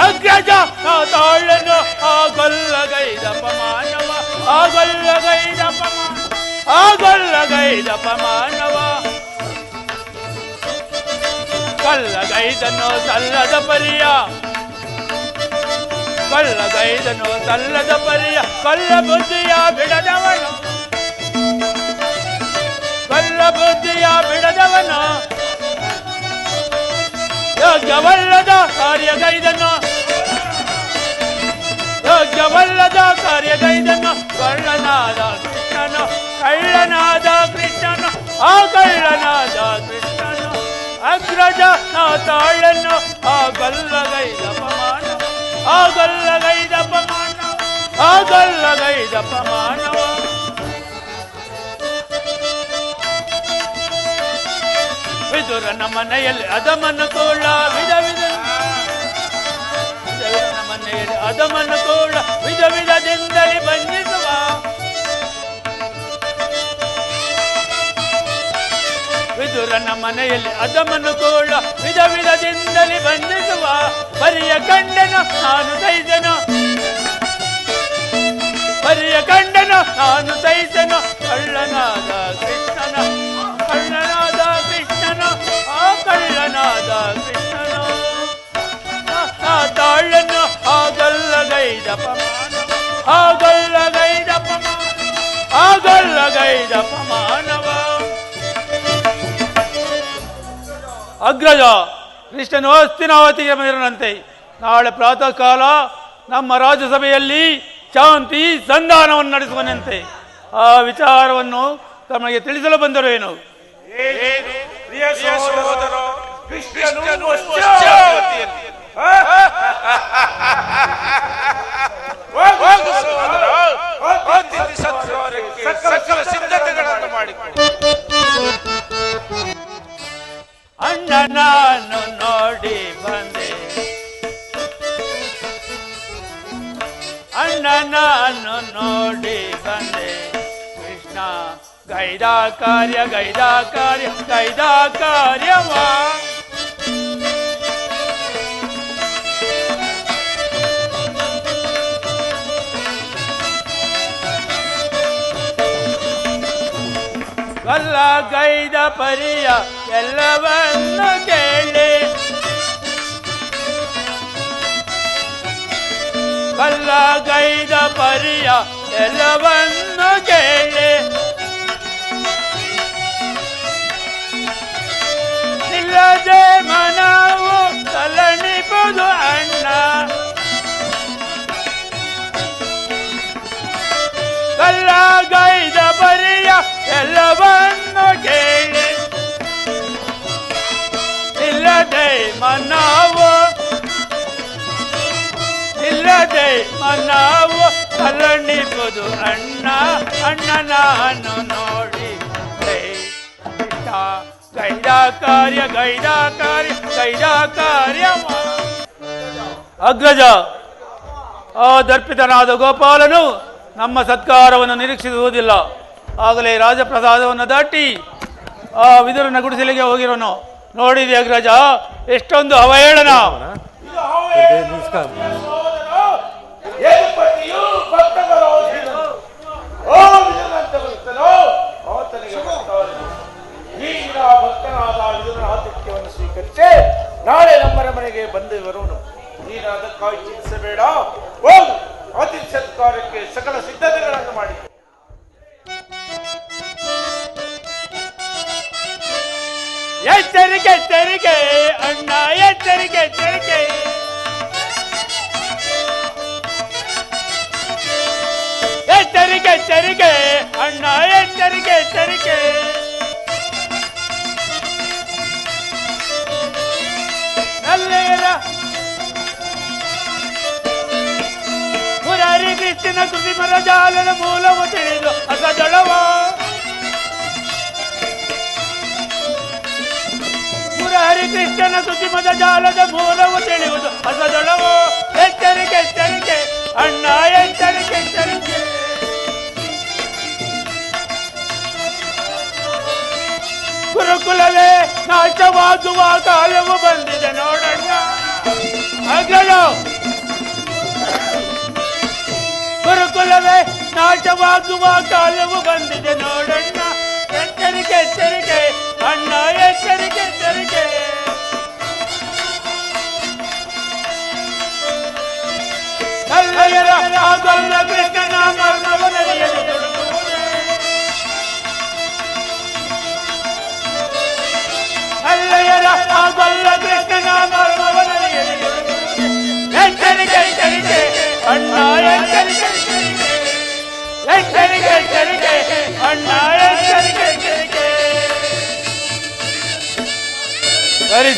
ಅಗ್ರಜ ತಾಳನ್ನು ಆಗಲ್ಲಗೈದಪ ಮಾನವ ಆಗಲ್ಲಗೈದಪ ಆಗಲ್ಲಗೈದಪ ಮಾನವ ಕಲ್ಲಗೈದನ್ನು ಸಲ್ಲದ ಪರಿಯ ಕಲ್ಲಗೈದನು ಸಲ್ಲದ ಪರಿಯ ಕಲ್ಲ ಬುದ್ಧಿಯ ಬಿಡದವನು ಕಲ್ಲ ಬುದ್ಧಿಯ ಬಿಡದವನು ಯೋಗ್ಯವಲ್ಲದ ಕಾರ್ಯಗೈದನು ಯೋಗ್ಯವಲ್ಲದ ಕಾರ್ಯಗೈದನು ಕಳ್ಳನಾದ ಕೃಷ್ಣನು ಕಳ್ಳನಾದ ಕೃಷ್ಣನು ಆ ಕಳ್ಳನಾದ ಕೃಷ್ಣನು ಅಗ್ರಜ ತಾಳನ್ನು ಆ ಗಲ್ಲಗೈದಪ ಮಾನವ ಆಗಲ್ಲಗೈದಪ ಮಾನವ ಆಗಲ್ಲಗೈದಪ ಮಾನವ ವಿದುರನ ಮನೆಯಲ್ಲಿ ಅದಮನ ಕೋಳ ವಿಧ ವಿಧ ವಿದುರನ ಮನೆಯಲ್ಲಿ ಅದಮನ ಕೋಳ ವಿಧ ವಿಧದಿಂದಲೇ ಬಂಧಿಸುವ ವಿದುರನ ಮನೆಯಲ್ಲಿ ಅದಮನು ಕೋಳ ವಿಧ ವಿಧದಿಂದಲೇ ಬಂಧಿಸುವ ಪರಿಯ ಕಂಡನು ನಾನು ಸೈಸನು ಪರಿಯ ಕಂಡನು ನಾನು ಸೈಸನು ಕಳ್ಳನಾದ ಕೃಷ್ಣನ ಕಳ್ಳನಾದ ಕೃಷ್ಣನು ಆ ಕಳ್ಳನಾದ ಕೃಷ್ಣನು ತಾಳನ್ನು ಆಗಲ್ಲಗೈದಪ ಮಾನವ ಆಗಲ್ಲಗೈದಪ ಆಗಲ್ಲಗೈದಪ ಮಾನವ ಅಗ್ರಜ ಕೃಷ್ಣನು ಹಸ್ತಿನಾವತಿಗೆ ಬಂದಿರನಂತೆ. ನಾಳೆ ಪ್ರಾತಃ ಕಾಲ ನಮ್ಮ ರಾಜ್ಯಸಭೆಯಲ್ಲಿ ಶಾಂತಿ ಸಂಧಾನವನ್ನು ನಡೆಸುವನಂತೆ. ಆ ವಿಚಾರವನ್ನು ತಮಗೆ ತಿಳಿಸಲು ಬಂದರು ಏನು? ಸಕಲ ಸಿದ್ಧತೆಗಳನ್ನು ಮಾಡಿಕೊಂಡು ಅಣ್ಣ ನಾನು ನೋಡಿ ಬಂದೆ ಅಣ್ಣ ನಾನು ನೋಡಿ ಬಂದೆ ಕೃಷ್ಣ ಗೈದ ಕಾರ್ಯ ಗೈದ ಕಾರ್ಯ ಗೈದ ಕಾರ್ಯವ ಕಲ್ಲ ಗೈದ ಪರಿಯ ಎಲ್ಲವನ್ನು ಕೇಳಿ ಕಲ್ಲ ಗೈದ ಪರಿಯ ಎಲ್ಲವನ್ನು ಕೇಳಿ ಇಲ್ಲದೆ ಮನವು ತಲನಿಪದು ಅಣ್ಣ ಕಲ್ಲ ಗೈದ ಪರಿಯ ಎಲ್ಲವನ್ನು ಕೇಳಿ ಇಲ್ಲದೆ ಮನವು ಇಲ್ಲದೆ ಮನವು ತಲನಿಪದು ಅಣ್ಣ ಅಣ್ಣ ನಾನು ನೋಡಿ ಗೈದ ಕಾರ್ಯ ಅಗ್ರಜ, ಆ ದರ್ಪಿತನಾದ ಗೋಪಾಲನು ನಮ್ಮ ಸತ್ಕಾರವನ್ನು ನಿರೀಕ್ಷಿಸುವುದಿಲ್ಲ. ಆಗಲೇ ರಾಜಪ್ರಸಾದವನ್ನು ದಾಟಿ ಆ ವಿದುರನ ಗುಡಿಸಲಿಗೆ ಹೋಗಿರೋನು. ನೋಡಿದೆ ಅಗ್ರಜ, ಎಷ್ಟೊಂದು ಅವಹೇಳನ. ನಮಸ್ಕಾರ. ಯದುಪತಿಯು ಭಕ್ತಗರೋಧಿನು. ಓ ವಿದುರನಂತ ಭಕ್ತನೋ, ಆತನಿಗೆ ಬರ್ತಾರೆ. ಈಗ ಭಕ್ತನಾದ ವಿದುರನ ಆತಿಥ್ಯವನ್ನು ಸ್ವೀಕರಿಸಿ ನಾಳೆ ನಮ್ಮ ಮನೆಗೆ ಬಂದು ಬರುವನು. ನೀನು ಅದಕ್ಕಾಗಿ ಚಿಂತಿಸಬೇಡ. ಹೋಗು, ಆತಿಥ್ಯ ಸತ್ಕಾರಕ್ಕೆ ಸಕಲ ಸಿದ್ಧತೆಗಳನ್ನು ಮಾಡಿ. ಎಚ್ಚರಿಕೆ ಅಣ್ಣ, ಎಚ್ಚರಿಕೆ ಅಣ್ಣ, ಎಚ್ಚರಿಕೆ. ಮುರಾರಿ ಕೃಷ್ಣನ ಕೃತಿಮರ ಜಾಲದ ಮೂಲವು ತಿಳಿದು ಅಸಜಳವ. ಮುರಾರಿ ಕೃಷ್ಣನ ಕೃತಿಮದ ಜಾಲದ ಮೂಲವು ತಿಳಿಯುವುದು ಅಸಜಳವೋ. ಎಚ್ಚರಿಕೆ ಅಣ್ಣ, ಎಚ್ಚರಿಕೆ. ಗುರುಕುಲವೇ ನಾಶವಾಗುವ ಕಾಲವು ಬಂದಿದೆ ನೋಡಣ್ಣ. ಅಗ್ರಜ, ಗುರುಕುಲವೇ ನಾಶವಾಗುವ ಕಾಲವು ಬಂದಿದೆ ನೋಡಣ್ಣ. ಎಚ್ಚರಿಕೆ ಅಣ್ಣ, ಎಚ್ಚರಿಕೆ. ಕಲ್ಲಯ್ಯರ ಆಗಲ್ಲ ಕೃಷ್ಣನ ಮರ್ಮವನರಿಯಲು ತುಡುಕುವುದೇ. ಕಲ್ಲಯ್ಯರ ಆಗಲ್ಲ ಕೃಷ್ಣನ ಮರ್ಮವನರಿಯಲು ತುಡುಕುವುದೇ. ಎಚ್ಚರಿಕೆ ಅಣ್ಣ, ಎಚ್ಚರಿಕೆ ಅಣ್ಣ, ಎಚ್ಚರಿಕೆ.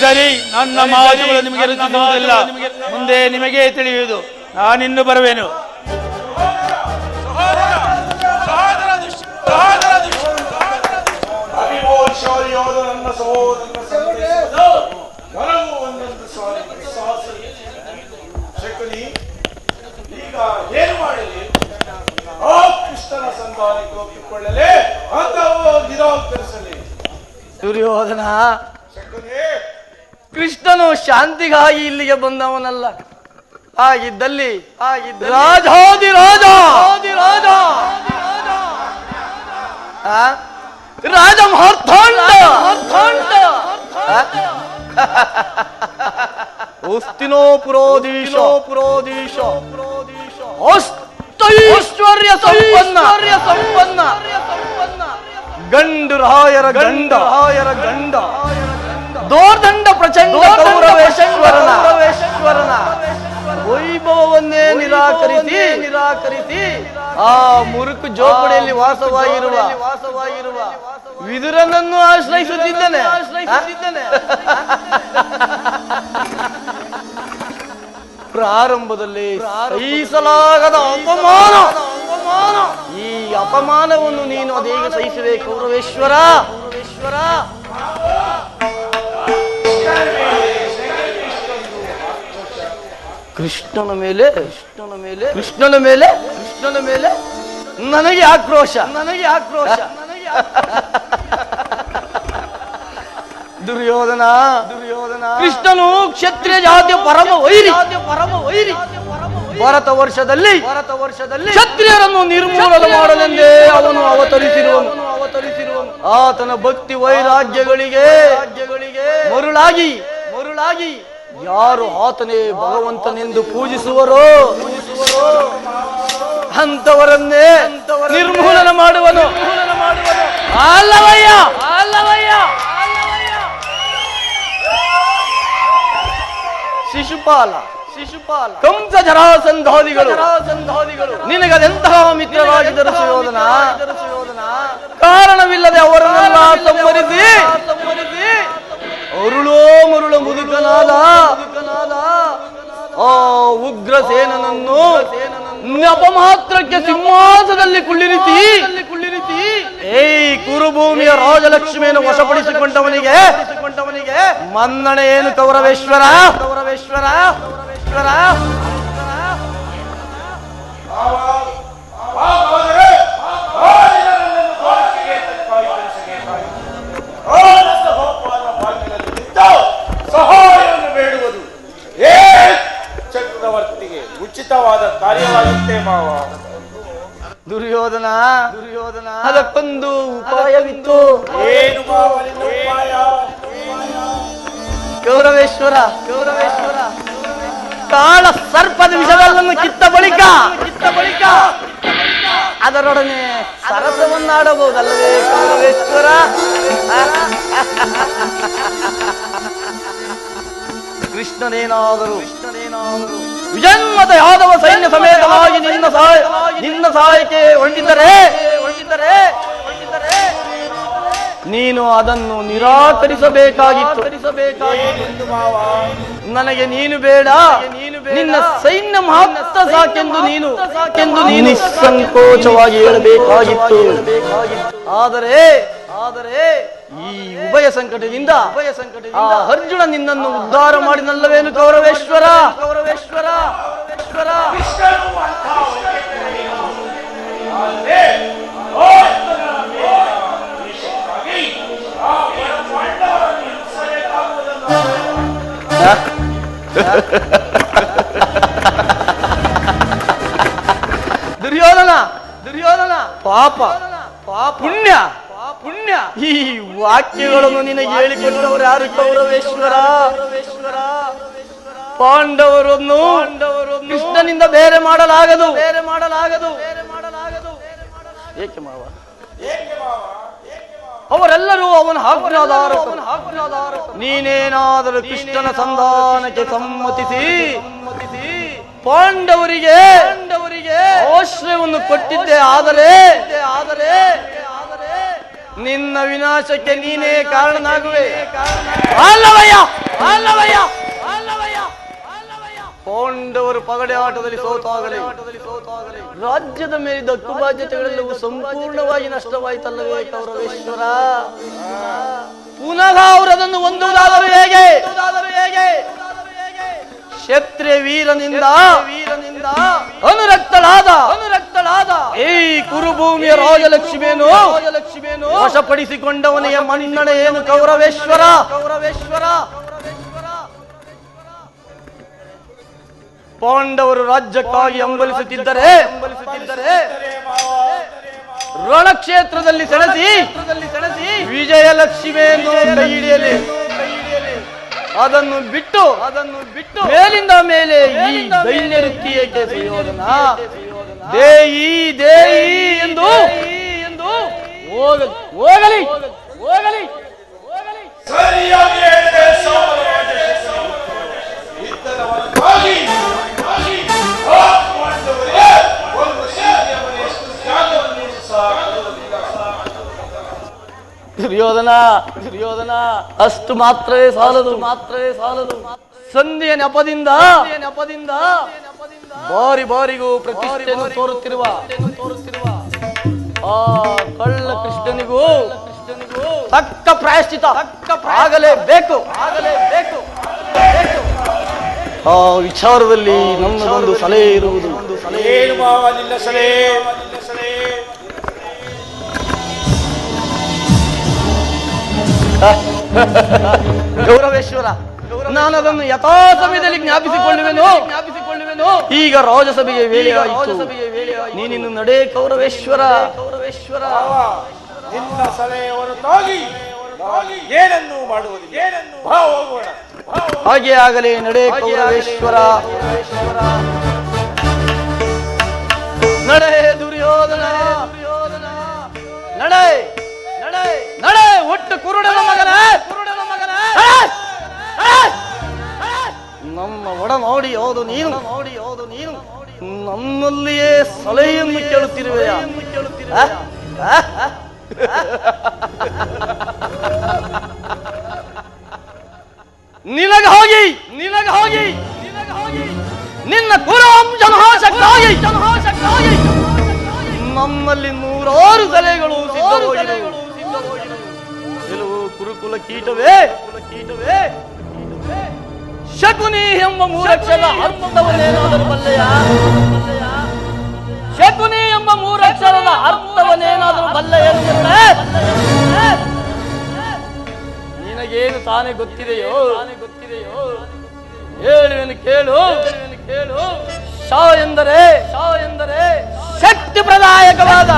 ಸರಿ, ನನ್ನ ಮಾತುಗಳು ನಿಮಗೆ ರುಚಿಸುವುದಿಲ್ಲ. ಮುಂದೆ ನಿಮಗೆ ತಿಳಿಯುವುದು. ನಾನಿನ್ನು ಬರುವೆನು. ಅಭಿಮೋಶಾಲಿಯಾದ ನನ್ನ ಸಹೋದರನ ಸಂದೇಶವನ್ನು ನನಗೂ ಒಂದೊಂದು ಸಾರಿ ಶಕುನಿ, ಈಗ ಏನು ಮಾಡಲಿ? ಆ ಕೃಷ್ಣನ ಸಂಧಾನಕ್ಕೆ ಒಪ್ಪಿಕೊಳ್ಳಲೇ ಅಥವಾ ನಿರಾಕರಿಸಲಿ? ದುರ್ಯೋಧನ, ಶಕುನಿ, ಕೃಷ್ಣನು ಶಾಂತಿಗಾಗಿ ಇಲ್ಲಿಗೆ ಬಂದವನಲ್ಲ. ಹಾಗಿದ್ದಲ್ಲಿ ರಾಜಾದಿರಾಜ ರಾಜ ಮಾರ್ತಾಂಡ ಹಸ್ತಿನೋಪುರೋಧೀಶ ಐಶ್ವರ್ಯ ಸಂಪನ್ನ ಗಂಡರಾಯರ ಗಂಡ ದೋರ್ದಂಡ ಪ್ರಚಂಡ ಕೌರವೇಶ್ವರನ ವೈಭವವನ್ನೇ ನಿರಾಕರಿಸಿ ಆ ಮುರುಕು ಜೋಪಡಿಯಲ್ಲಿ ವಾಸವಾಗಿರುವ ವಿದುರನನ್ನು ಆಶ್ರಯಿಸುತ್ತಿದ್ದಾನೆ. ಪ್ರಾರಂಭದಲ್ಲಿ ಸಹಿಸಲಾಗದ ಅಪಮಾನ. ಈ ಅಪಮಾನವನ್ನು ನೀನು ಅದೇಗ ಸಹಿಸುವೆ ಕೌರವೇಶ್ವರ? ಕೃಷ್ಣನ ಮೇಲೆ ನನಗೆ ಆಕ್ರೋಶ. ದುರ್ಯೋಧನ, ಕೃಷ್ಣನು ಕ್ಷತ್ರಿಯ ಜಾತಿಯ ಪರಮ ವೈರಿ. ಭಾರತ ವರ್ಷದಲ್ಲಿ ಕ್ಷತ್ರಿಯರನ್ನು ನಿರ್ಮೂಲನ ಮಾಡಲೆಂದೇ ಅವನು ಅವತರಿಸಿರುವನು. ಆತನ ಭಕ್ತಿ ವೈರಾಗ್ಯಗಳಿಗೆ ಮರುಳಾಗಿ ಯಾರು ಆತನೇ ಭಗವಂತನೆಂದು ಪೂಜಿಸುವರೋ ಅಂತವರನ್ನೇ ನಿರ್ಮೂಲನ ಮಾಡುವನು. ಅಲ್ಲವಯ್ಯ ಶಿಶುಪಾಲ ಕಂಸ ಜರಾಸಂಧಾದಿಗಳು ನಿನಗದೆಂತಹ ಮಿತ್ರರಾಗಿದ್ದರು ಸುಯೋಧನ? ಕಾರಣವಿಲ್ಲದೆ ಅವರನ್ನೆಲ್ಲ ಸಂವರಿಸಿ ಮರುಳ ಮುದುಕನಾದ ಆ ಉಗ್ರಸೇನನನ್ನು ನೆಪ ಮಾತ್ರಕ್ಕೆ ಸಿಂಹಾಸನದಲ್ಲಿ ಕುಳ್ಳಿರಿಸಿ ಕುರುಭೂಮಿಯ ರಾಜಲಕ್ಷ್ಮಿಯನ್ನು ವಶಪಡಿಸಿಕೊಂಡವನಿಗೆ ಮನ್ನಣೆ ಏನು ಕೌರವೇಶ್ವರ? ಹಾಗಾದರೆ ಸಹಾಯವನ್ನು ಬೇಡುವುದು ಚಕ್ರವರ್ತಿಗೆ ಉಚಿತವಾದ ಕಾರ್ಯವಾಗುತ್ತೆ ಮಾವ. ದುರ್ಯೋಧನ ಅದಕ್ಕೊಂದು ಉಪಾಯವಿತ್ತು. ಏನು ಮಾವ ನಿನ್ನ ಉಪಾಯ? ಗೌರವೇಶ್ವರ ಕಾಳ ಸರ್ಪದ ವಿಷವನ್ನು ಕಿತ್ತ ಬಳಿಕ ಅದರೊಡನೆ ಸರಸವನ್ನಾಡಬಹುದಲ್ಲವೇ ಗೌರವೇಶ್ವರ? ಕೃಷ್ಣನೇನಾದರೂ ವಿಜನ್ಮದ ಯಾದವ ಸೈನ್ಯ ಸಮೇತವಾಗಿ ನಿನ್ನ ಸಹಾಯಕ್ಕೆ ಹೊಂದಿದ್ದರೆ ನೀನು ಅದನ್ನು ನಿರಾಕರಿಸಬೇಕಾಗಿತ್ತು. ನನಗೆ ನೀನು ಬೇಡ, ನಿನ್ನ ಸೈನ್ಯ ಮಾತ್ರ ಸಾಕೆಂದು ನೀನು ನಿಸ್ಸಂಕೋಚವಾಗಿ ಹೇಳಬೇಕಾಗಿತ್ತು. ಆದರೆ ಈ ಉಭಯ ಸಂಕಟದಿಂದ ಆ ಅರ್ಜುನ ನಿನ್ನನ್ನು ಉದ್ಧಾರ ಮಾಡಿನಲ್ಲವೇನು ಕೌರವೇಶ್ವರ? ದುರ್ಯೋಧನ ಪಾಪ ಪುಣ್ಯ ಈ ವಾಕ್ಯಗಳನ್ನು ನಿನಗೆ ಹೇಳಿಕೊಟ್ಟವರು ಯಾರು ಕೌರವೇಶ್ವರ? ಪಾಂಡವರನ್ನು ಕೃಷ್ಣನಿಂದ ಬೇರೆ ಮಾಡಲಾಗದು. ಏಕೆ ಮಾವ? ಅವರೆಲ್ಲರೂ ಅವನ ಆಜ್ಞಾಧಾರಕರು. ನೀನೇನಾದರೂ ಕೃಷ್ಣನ ಸಂಧಾನಕ್ಕೆ ಸಮ್ಮತಿಸಿ ಪಾಂಡವರಿಗೆ ಆಶ್ರಯವನ್ನು ಕೊಟ್ಟಿದ್ದೆ ಆದರೆ ನಿನ್ನ ವಿನಾಶಕ್ಕೆ ನೀನೇ ಕಾರಣನಾಗುವೆ. ಪಾಂಡವರು ಪಗಡೆ ಆಟದಲ್ಲಿ ಸೋತಾಗಲಿ ರಾಜ್ಯದ ಮೇಲಿದ್ದ ಹಕ್ಕು ಬಾಧ್ಯತೆಗಳೆಲ್ಲವೂ ಸಂಪೂರ್ಣವಾಗಿ ನಷ್ಟವಾಯಿತಲ್ಲವೇ ಕೌರವೇಶ್ವರ? ಪುನಃ ಅವರದನ್ನು ಹೊಂದುವುದಾದರೂ ಹೇಗೆ? ಕ್ಷತ್ರಿಯ ವೀರನಿಂದ ಅನುರಕ್ತಳಾದ ಈ ಕುರುಭೂಮಿಯ ರಾಜಲಕ್ಷ್ಮಿಯನ್ನು ವಶಪಡಿಸಿಕೊಂಡವನಿಗೆ ಮನ್ನಣೆ ಏನು ಕೌರವೇಶ್ವರ? ಪಾಂಡವರು ರಾಜ್ಯಕ್ಕಾಗಿ ಹಂಬಲಿಸುತ್ತಿದ್ದರೆ ರಣಕ್ಷೇತ್ರದಲ್ಲಿ ಸೆಣಸಿ ವಿಜಯಲಕ್ಷ್ಮಿಯನ್ನು ಕೈ ಹಿಡಿಯಲಿ. ಅದನ್ನು ಬಿಟ್ಟು ಮೇಲಿಂದ ಮೇಲೆ ಈ ದೈನ್ಯ ವೃತ್ತಿಯಕ್ಕೆ ಸುಯೋಧನ ದೇಯಿ ಎಂದು ಹೋಗಲಿ. ಸರಿಯಾಗಿ ಹೇಳಿದೆ ಸೋಮರಾಜ. ಇತರ ವರ್ಗವಾಗಿ ಆ ಪಾಂಡವರಿಗೆ ಒಂದು ಸೈನ್ಯವನ್ನು ಎಷ್ಟು ತ್ಯಾಗವನ್ನು ದುರ್ಯೋಧನ ಅಷ್ಟು ಮಾತ್ರವೇ ಸಾಲದು. ಸಂಧಿಯ ನೆಪದಿಂದ ಬಾರಿಗೂ ಪ್ರತಿಷ್ಠೆಯನ್ನು ತೋರುತ್ತಿರುವ ಆ ಕಳ್ಳ ಕೃಷ್ಣನಿಗೂ ತಕ್ಕ ಪ್ರಾಯಶ್ಚಿತ ಆಗಲೇಬೇಕು. ಆ ವಿಚಾರದಲ್ಲಿ ನಮ್ಮದೊಂದು ಸಲಹೆ ಇರುವುದು. ಏನು ಮಾವ ನಿನ್ನ ಸಲಹೆ? ಗೌರವೇಶ್ವರ, ನಾನು ಅದನ್ನು ಯಥಾ ಸಮಯದಲ್ಲಿ ಜ್ಞಾಪಿಸಿಕೊಳ್ಳುವೆನು. ಈಗ ರಾಜಸಭೆಗೆ ವೇಳೆ ಆಯಿತು. ನೀನಿನ್ನು ನಡೆ ಕೌರವೇಶ್ವರ. ನಿನ್ನ ಸಲಹೆ ಹೊರತಾಗಿ ಏನನ್ನು ಮಾಡುವುದಿಲ್ಲ. ಬಾ ಹೋಗೋಣ. ಹಾಗೆ ಆಗಲೇ ನಡೆ ಕೌರವೇಶ್ವರ. ನಡೆ ದುರ್ಯೋಧನ, ನಡೆ ಒಟ್ಟು ಕುರುಡನ ಮಗನ ನಮ್ಮ ಒಡನಾಡಿ ಯಾವುದು ನೀನು? ನಮ್ಮಲ್ಲಿಯೇ ಸಲಹೆಯನ್ನು ಕೇಳುತ್ತಿರುವೆಯಾ? ನಿನಗಾಗಿ ನಿನ್ನ ಕುರುವಂಶ ನಾಶಕ್ಕಾಗಿ ನಮ್ಮಲ್ಲಿ ನೂರಾರು ತಲೆಗಳು ಸಿದ್ಧವಾಗಿರು. ಕೆಲವು ಕುರುಕುಲ ಕೀಟವೇ ಶಕುನಿ ಎಂಬ ಮೂರಕ್ಷರ ಅರ್ಥವನ್ನೇನಾದರೂ ಬಲ್ಲೆಯ? ಶಕುನಿ ಎಂಬ ಮೂರಕ್ಷರದ ಅರ್ಥವನ್ನೇನಾದರೂ ಬಲ್ಲೆಯ? ನಿನಗೇನು ತಾನೇ ಗೊತ್ತಿದೆಯೋ? ಹೇಳುವೆನು ಕೇಳು. ಶಾ ಎಂದರೆ ಶಕ್ತಿ ಪ್ರದಾಯಕವಾದ.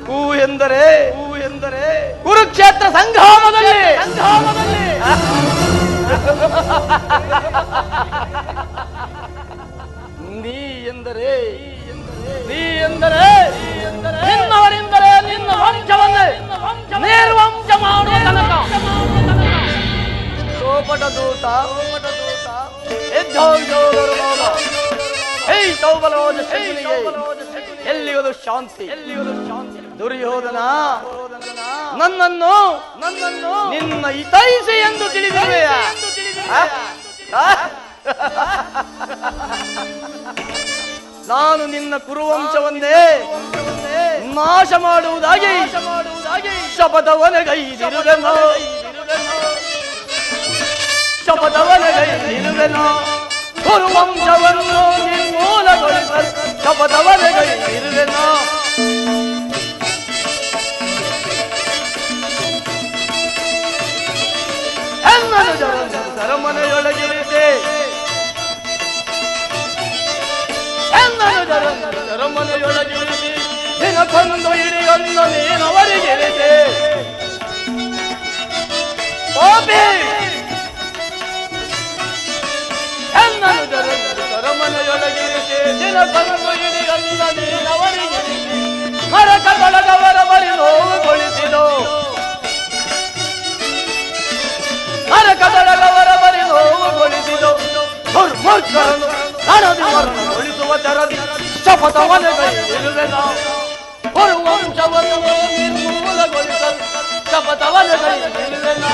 ಹೂ ಎಂದರೆ ಕುರುಕ್ಷೇತ್ರ ಸಂಗ್ರಾಮದಲ್ಲಿ ನೀ ಎಂದರೆ ನಿನ್ನವರಿಂದಲೇ ನಿನ್ನ ವಂಶವನ್ನೇ ನಿರ್ವಂಶ ಮಾಡುವ ತನಕ ಸೋಪಟ ದೂತ ಎಲ್ಲಿಯದು ಶಾಂತಿ? ದುರ್ಯೋಧನ ನನ್ನನ್ನು ನಿನ್ನ ಹಿತೈಷಿ ಎಂದು ತಿಳಿದಿರುವೆಯಾ? ನಾನು ನಿನ್ನ ಕುರುವಂಶವನ್ನೇ ನಾಶ ಮಾಡುವುದಾಗಿ ಶಪಥವನಗೈದಿರುವೆನು. ಕುರುವಂಶವನ್ನು ನಿರ್ಮೂಲಗೊಳಿಸಲು ಶಪಥವನಗೈದಿರುವೆನು. ಸರಮನೆಯೊಳಗಿರಿದೆ ಸರಮನೆಯೊಳಗಿರಿದೆ ದಿನಕ್ಕೊಂದು ಇಡಿಯೊಂದು ನೀನವರಿಗಿರಿದೆ. ಪಾಪಿ ಸರಮನೆಯೊಳಗಿರಿದೆ ದಿನಕ್ಕೊಂದು ಇಡಿಯೊಂದು ನೀನವರಿಗಿರಿದೆ. ಮರಕದೊಳಗವರ ಬರಿ ನೋವುಗೊಳಿಸಿದೋ ನರಕದೊಳಗವರ ಬರಿ ನೋವುಗೊಳಿಸಿದೋ. ದುರ್ಮೂರ್ಖರನ್ನು ರಣದಿಮರಣಗೊಳಿಸುವ ತೆರದಿ ಶಪಥವನಗೈದಿರುವೆನು. ಕುರುವಂಶವನ್ನು ನಿರ್ಮೂಲಗೊಳಿಸಲು ಶಪಥವನಗೈದಿರುವೆನು.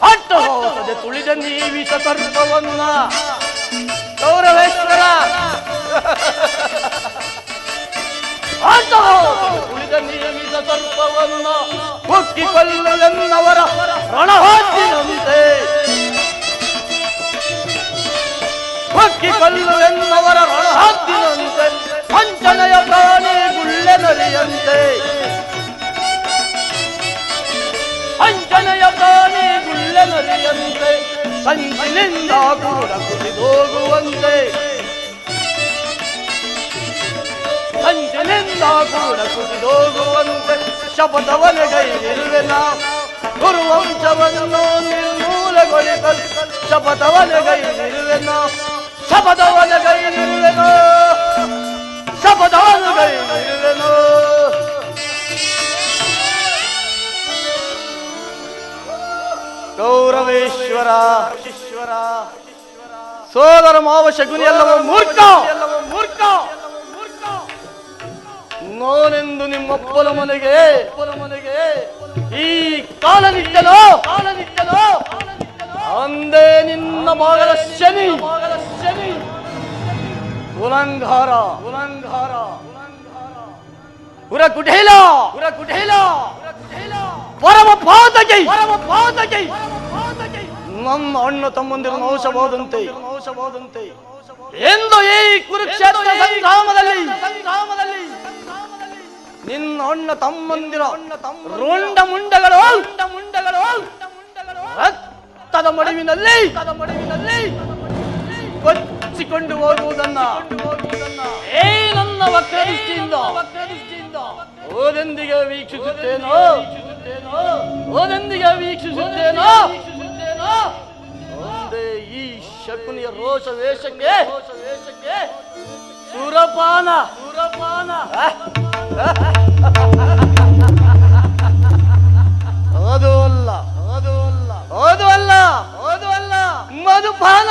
ಅಟ್ಟಹಾಸದೆ ತುಳಿದ ನೀವಿಷ ಸರ್ಪವನ್ನ ಗೌರವೇಶ್ವರ ಉಳಿದ ನಿಯಮಿತ ಸರ್ಪವನ್ನ ಹೊಕ್ಕಿಕೊಳ್ಳಲೆನ್ನವರ ರಣಹಾದ್ದಿನಂತೆ ವಂಚನೆಯ ಪ್ರಾಣಿ ಗುಳ್ಳೆ ನರಿಯಂತೆ ಸಂಚಿನಿಂದ ಕೂಡ ಕುಸಿದೋಗುವಂತೆ ಶಪಥವನಗೈದಿರುವೆನ. ಕುರುವಂಶವನ್ನು ನಿರ್ಮೂಲಗೊಳಿಸಲು ಶಪಥವನಗೈದಿರುವೆನ. ಗೌರವೇಶ್ವರ ಸೋದರ ಮಾವ ಶಕುನಿ ಎಲ್ಲವೋ ಮೂರ್ಖ. ನಾನೆಂದು ನಿಮ್ಮಪ್ಪನ ಮನೆಗೆ ಈ ಕಾಲನಿದ್ದನೋ ಅಂದೇ ನಿನ್ನ ಭಾಗದ ಶನಿ ಕುಲಂಗಾರ ಪುರಕುಟೇಲ ಪರಮ ಪಾತಕೈ ನನ್ನ ಅಣ್ಣ ತಮ್ಮಂದಿರ ನಾಶವಾದಂತೆ ಎಂದು ಈ ಕುರುಕ್ಷೇತ್ರ ಸಂಗ್ರಾಮದಲ್ಲಿ ನಿನ್ನ ಅಣ್ಣ ತಮ್ಮಂದಿರ ರುಂಡ ಮುಂಡಗಳು ರಕ್ತದ ಮಡುವಿನಲ್ಲಿ ಕೊಚ್ಚಿಕೊಂಡು ಹೋಗುವುದನ್ನ ಏ ನನ್ನ ವಕ್ರದೃಷ್ಟಿಯಿಂದ ಓದೆಂದಿಗೆ ವೀಕ್ಷಿಸುತ್ತೇನೋ ಒಂದೇ ಈ ಶಕುನಿಯ ರೋಷ ವೇಷಕ್ಕೆ ಸುರಪಾನ ಅದು ಅಲ್ಲ ಮಧುಪಾನ